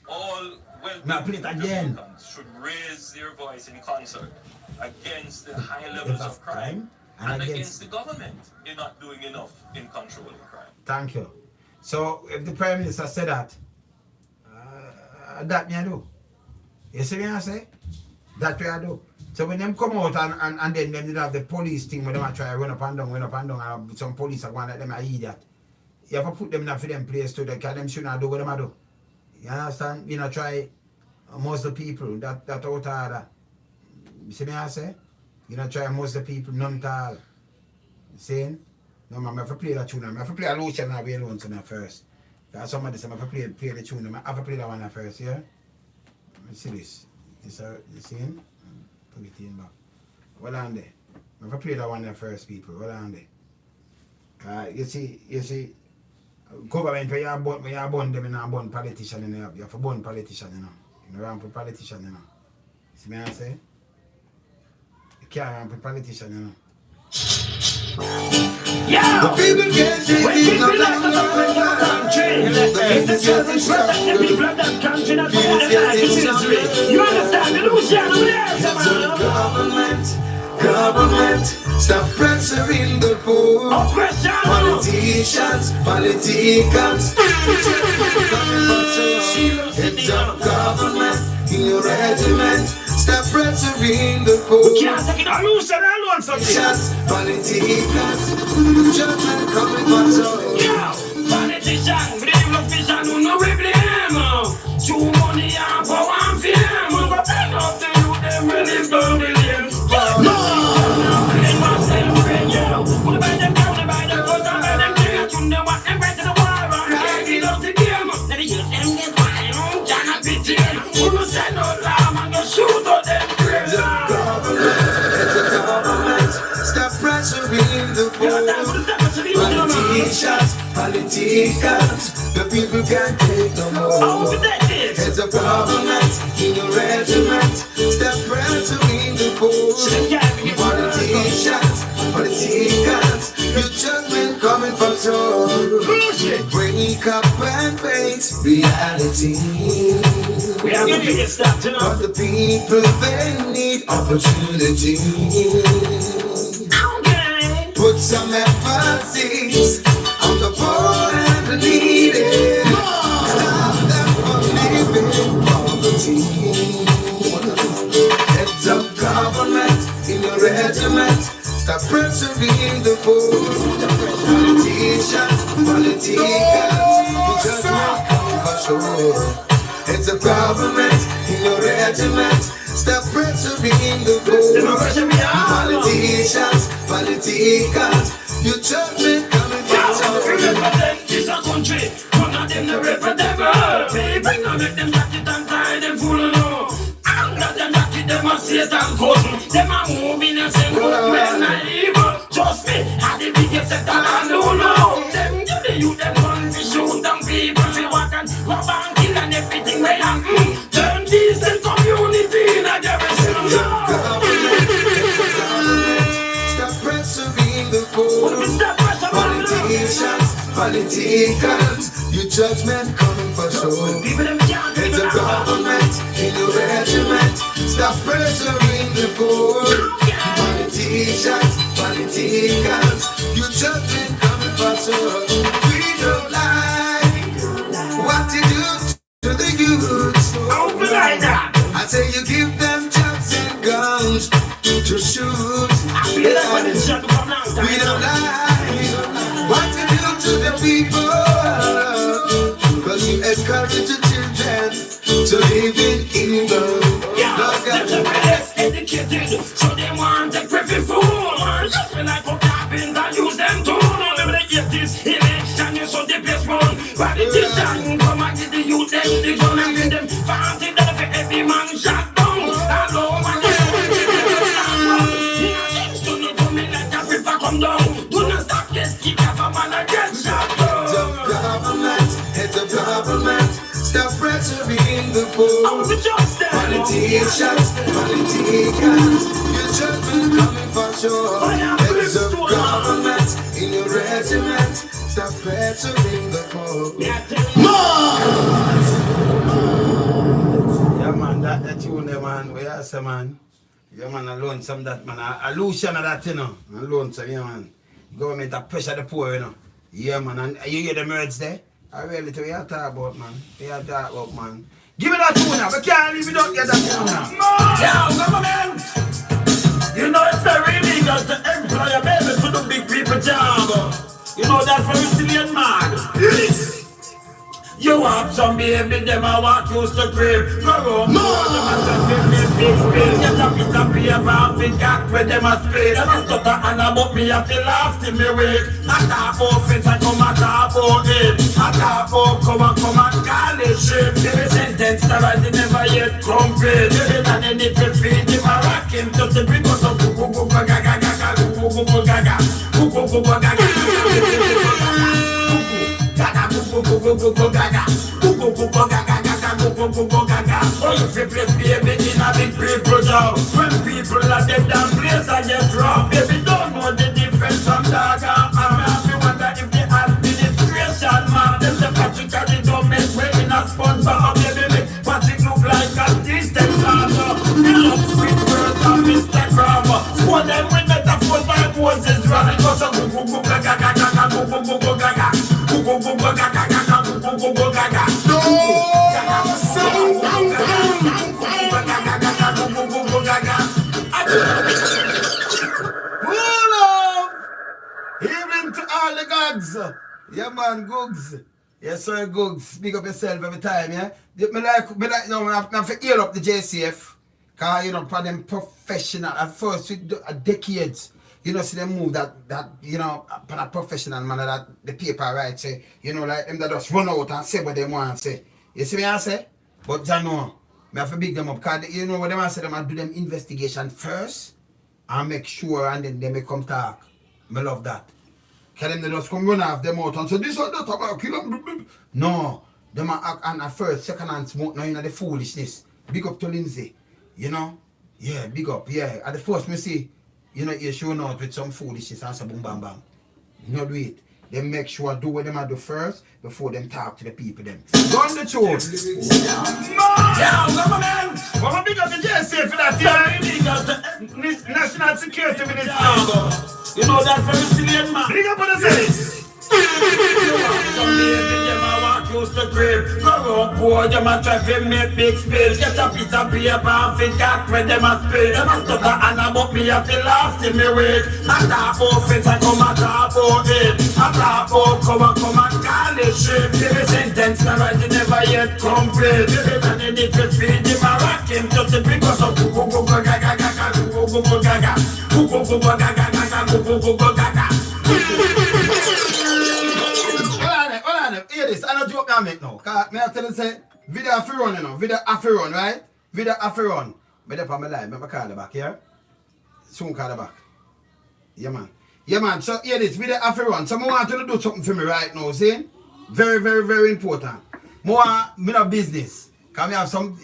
All well-thinking Jamaicans should raise their voice in concert against the high levels of crime and against the government in not doing enough in controlling crime. Thank you. So if the Prime Minister said that me I do. You see me I say? That way I do. So when them come out and then them did have the police thing where them try to run up and down, and some police are going at them, I eat that. You have to put them in for them place too, because them shouldn't do what them do. You understand? You know, try muzzle people, that out of order. You see me I say? You know, try muzzle people, none at all. You see? No man, I have to play that tune. I have to play a Lonesome and a Lonesome first. Because somebody said I have to play the tune. I have to play that one first, yeah? Let me see this. You see him? Put it in back. Hold on there. I have to play that one there first, people. Hold on there. You see, government where you born them, you know, born politician, you know, you have to born politician, you know. You run for politician, you know. See me I say? You can't run for politician, you know. The people can't take it no longer. The people is stronger. People of that country that you understand the Luciano? Government, stop pressuring the poor. Politicians, heads of government in your regiment. Stop pressuring the poor. Politicians, judgment coming for some. Politicians, brave love vision, who no we blame. Too money and power and fame. But I know to you, them really don't believe. They must celebrate you. Wanna buy them down, they buy them gold, and buy them clear. You know what, them right to the war, and they love the game. Now they use them get wild, cannot be tamed. Who no send no alarm and no shoot out them graves. The government, stop pressuring the poor. Politicians, the people can't take no more. Heads of government in your regiment, stop pressuring the poor. Politicians, your judgment coming from soul. Wake up and face reality. We have to figure stuff to know. Cause the people, they need opportunity. Okay. Put some emphasis on the poor and the needy. Stop them from living in poverty. Heads of government in your regiment, stop pressuring the poor. Politicians, the judgment come for sure. Heads of government in your regiment, stop pressuring the poor. Politicians, your judgment coming from sure. This a country, none of them no represent people, no make them jacket and tie them full of no. Under them jacket, them a Satan cousin. Them a moving and saying, good men are evil. Trust me, I the biggest sector I don't know. Them give the youth them gun to shoot them people. Feel what and rob and kill and everything they have. Turn decent community in a garrison. Stop pressuring the poor. Politicians, your judgment coming for sure. Heads of government in your regiment, stop pressuring the poor. Politicians, your judgment coming for sure. We don't like what you do to the youths. I say you give them jobs and guns to shoot. We don't like what you do to the people, cause you encourage the children to live in evil. They're best educated, so they want to pray for food. Just when I go carpenter, use them too. Remember the 80s election, you saw the best one. Politician, come and get the youth, them the gun and give them $40 for every man shot down. I know what they come down. Do not stop this, keep your man against shot down. Heads of government, stop pressuring the poor. Politicians, your judgment coming for sure. Heads of government in your regiment, stop pressuring the poor. Yeah man, that tune there man, where you say man? Yeah man, alone some that man, a Luciano that you know, alone some yeah man. Government a pressure the poor you know. Yeah man, and you hear the words there? I really tell you what you talk about man, you talk about man. Give me that tune now, we can't leave without get that tune now. Yeah, government! You know it's very illegal to employ a baby to do big people job. You know that from Italian man. Yes! You have some baby, them a walk used to crib. Grow up, more them a just give me big spill. Get a piece of paper and fit cat with them a spray. Them a stutter and about me a feel laugh till me wake. I talk about fence, I come a talk about it. I talk about come and call it shit. Give me sentence that I never yet complete. Give it and then it will feed him a rock him. Just the people so go gaga gaga, go gaga, go gaga gaga. gaga. Oh, you feel place baby in a big people job. When people are dead and place I get robbed. Baby don't know the difference from dagger. I'm happy wonder if the administration man them the Patrick and the dumbest way in a sponsor. Oh baby make Patrick look like a distant father. He loves sweet words and Mr. Crabber. Squad them with metaphors by Moses running. Cause a go gaga gaga go gaga. Go gaga. Evening to all the gods. Yeah man, Googs. Yes sir, Googs. Big up yourself every time, yeah. Me like no, I have to heal up the JCF. Cause you know, for them professional at first with decades. You know, see them move that you know, for a professional man that the paper right say, you know, like them that just run out and say what they want to say. You see me I say? But I know, me have to big them up because you know what them I say, them I do them investigation first and make sure and then they may come talk. Me love that. Cause them they just come run off them out and say this or that about kill them. No. Them are act and at first, second hand smoke now you know the foolishness. Big up to Lindsay. You know? Yeah, big up, yeah. At the first me see, you know, you're showing out with some foolishness and say boom bam bam. You know do it. They make sure do what them I do first before them talk to the people them. Go on the truth. Yeah, government! Well, big up the JSA for that, yeah. Big up the National Security Minister. you know that very Chilean man. Big up on the service. Use the crib, go up poor, them a try to make big spill. Get a piece of paper and fit that when them a spill. Them a stutter and about me a feel lost in me wait. I talk about fit and come a talk about it. I talk about come and call it shit. Give me sentence, now right it never yet complete. Give it and then if you feed him a rock him just a big us up. Go gaga gaga, go gaga. Go gaga gaga, go gaga. Hear this, I don't joke now make now. Cause me I tell you say, video have to run, you know. Video have to run, right? Video have to run. But up on my live, I call the back, yeah? Soon call the back. Yeah man. Yeah man, so hear this, video have to run. So I want you to do something for me right now, see? Very, very, very important. Me have business. Cause me have some,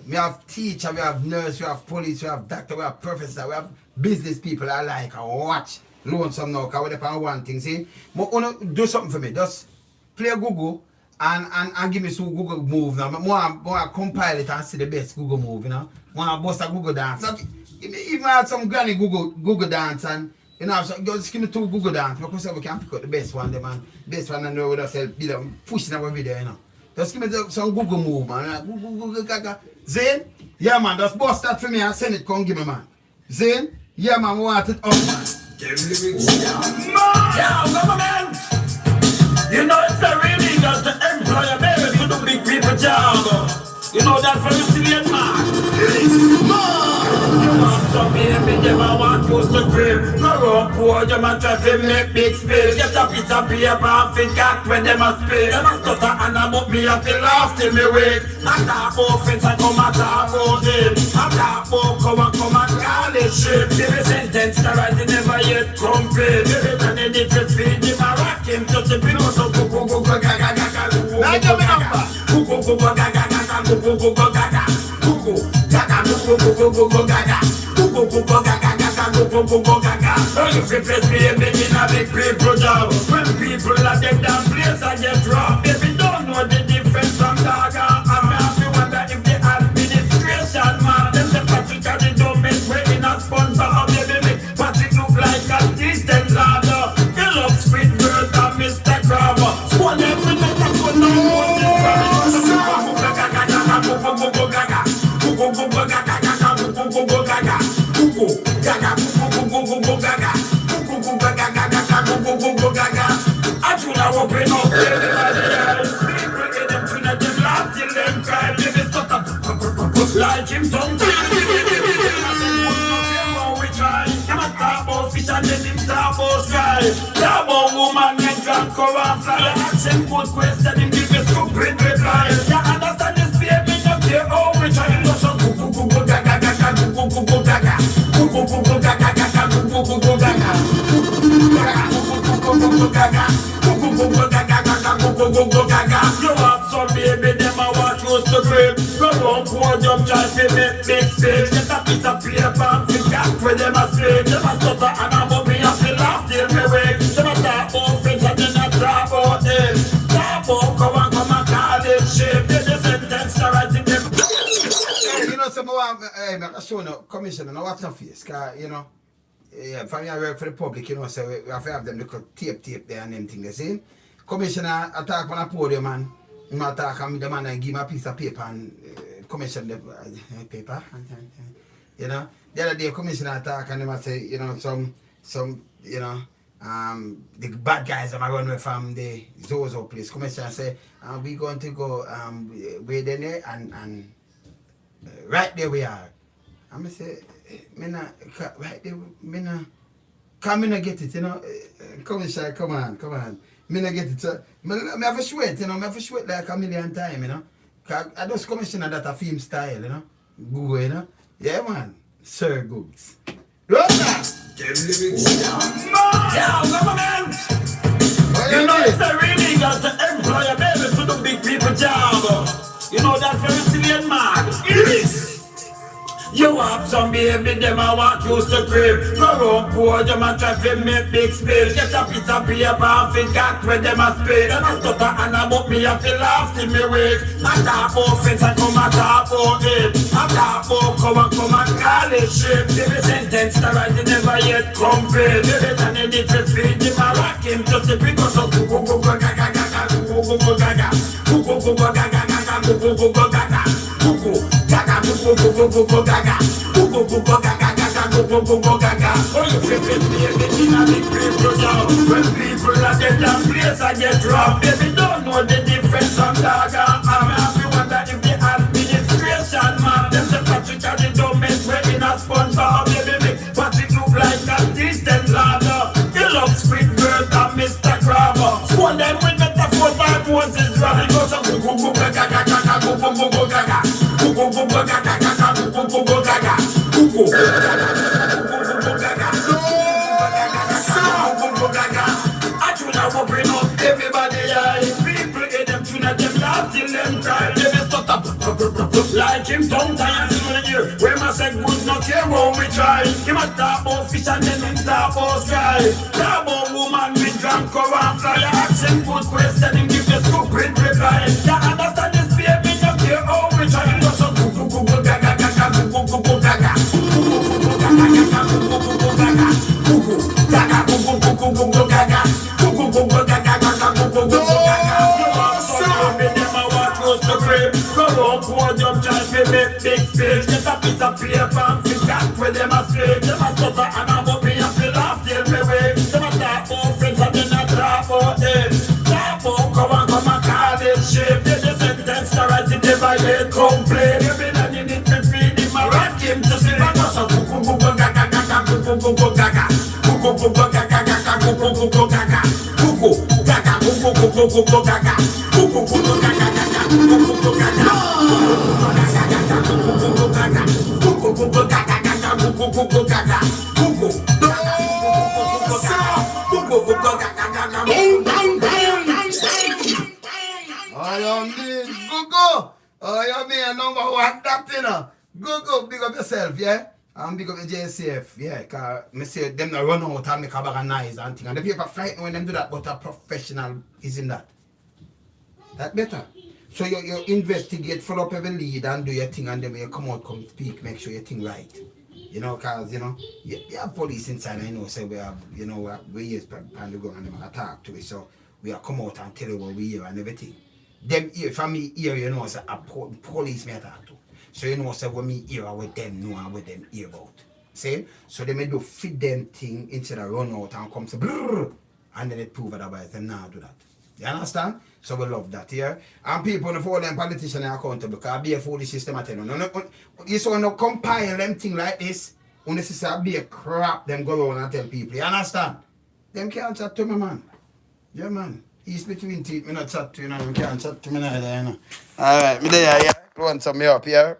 me have teacher, we have nurse, we have police, we have doctor, we have professor, we have business people I like, I watch. Lonesome now, cause we depend on one thing, see? But wanna do something for me, just play Google and give me some Google move now. More compile it and see the best Google move, you know. More bust a Google dance. So, give me even have some granny Google dance and you know, so just give me 2 Google dance because we can pick out the best one, the man. Best one and we just pushing our video, you know. Just give me some Google move, man. Google gaga. Zane? Yeah man, just bust that for me and send it, come give me man. Zane? Yeah man, we want it up man. Yeah, government! You know it's very illegal to employ a baby to do big people job. You know that from the Chilean man. You want some baby, them a want use the crib. Grow up poor, them a try to make big spill. Get a piece of paper and fit that when them a spill. Them a stutter and about me a feel lost in me wait. I talk about fence and come and talk about it. I talk about come and call it shit. Give me sentence, the right it never yet complete. Give it and then if you feed him a rock him just a big us up. Go gaga gaga, go gaga gaga, go gaga gaga, go gaga, oh, you feel face me a big in a big people job. When people are dead and place I get robbed. Baby don't know the difference from dagger. I'm happy wonder if the administration man them the Patrick and the dumbest way in a sponsor. Oh baby make Patrick look like a distant ladder. He loves sweet words and Mr. Crabber. Squad them with metaphor no more than like him don't we try. Him a talk about fish and then him talk about sky. Talk about woman and drunk cover and fly. Ask him good question, him give a stupid reply. You understand this baby, no care how we try. You know some go gaga gaga, go gaga, go gaga gaga, go gaga, go gaga, go gaga, go gaga. with them a speak. Them a stutter and about me, I feel laugh till me wake. Them a talk about friends and then a talk about them. Talk about come and call it shape. They the sentence to write in them. You know, some of them, I show no commissioner, no watch no face, cause you know, yeah, from your work for the public, you know, so we have to have them look tape there and them thing. They see, commissioner attack on a podium man, he attack on the man and give him a piece of paper and commission the paper, you know. The other day, commissioner attack and them say, you know, some, you know, the bad guys are run away from the Zozo place. Commissioner say, we going to go way there and right there we are. I'm say, right there, come in and get it, you know. Commissioner, come on. Me not get it. So, me have a sweat, you know. Me have a sweat like a million times, you know. Cause I just commissioner that a film style, you know. Google, you know. Yeah, man. Sir Goods. Run that! Yeah, government! You know it's a really got to employ a baby to do big people job. You know that's very silly and mad. It is! You have some baby, them a walk use the crib. Go round poor, them a try to make big spill. Get a piece of paper and fit cat where them a spit. Them a stutter and about me, I feel laugh till me wake. I talk about friends and come and talk about it. I talk about come and call it shit. Baby sentence to write, it never yet complete. Baby than a different feed, him a rock him just to pick us up. Go gaga, go gaga, go gaga, go gaga. Go gaga, oh, you flip it, baby, in a big people now. When people are dead and place I get robbed. Baby, don't know the difference from dog and ham. I have wonder if the administration man, them say Patrick and the dumbass way in a SpongeBob. Baby, make Patrick look like a distant ladder. He loves Squidward and Mr. Crabber. Squad them with metaphor by Moses Rally. Go so go gaga, go gaga. I will bring up everybody. People in them tuna them laugh till them cry. They be stuck up like him tongue tie and here. Where my say good not care what we try. Him a talk about fish and then him talk about sky. Talk about woman with drunk or and fly. Ask him good question him give you stupid reply. You understand this baby not care how we try. You know so go gaga make big space, get a piece of paper and fit that where them a speak. Them a stutter and about me and feel laugh till me wake. Them a talk about friends and then a talk about it. Talk about come and call it shape. They the sentence to write it never yet complete. You be not in it to feed him a rock him to sleep and go so go gaga go gaga you mean number one that you know. Go, big up yourself, yeah? And big up the JCF, yeah, cause me say them not run out and make a bag of noise and thing. And the people frightened when them do that, but a professional is in that. That better. So you investigate, follow up every lead and do your thing, and then when you come out, come speak, make sure your thing right. You know, cause you know, you have police inside, I know, so we have, you know, we use and we go and them talk to it, so we are come out and tell you what we hear and everything. Them here, from me here, you know, so a police me talk to. So you know, so when me hear what them know and what them hear about. See? So they may do fit them thing instead of run out and come to brrr, and then it prove otherwise them now do that. You understand? So we love that here. And people in the for them politicians are accountable because be a foolish system at you saw no compile them thing like this. When this is a be a crap them go around and tell people. You understand? Them can't chat to me, man. Yeah, man. He's between teeth, me not chat to you, know. You can't chat to me neither, you know. Alright, me there, yeah. Want some me up here?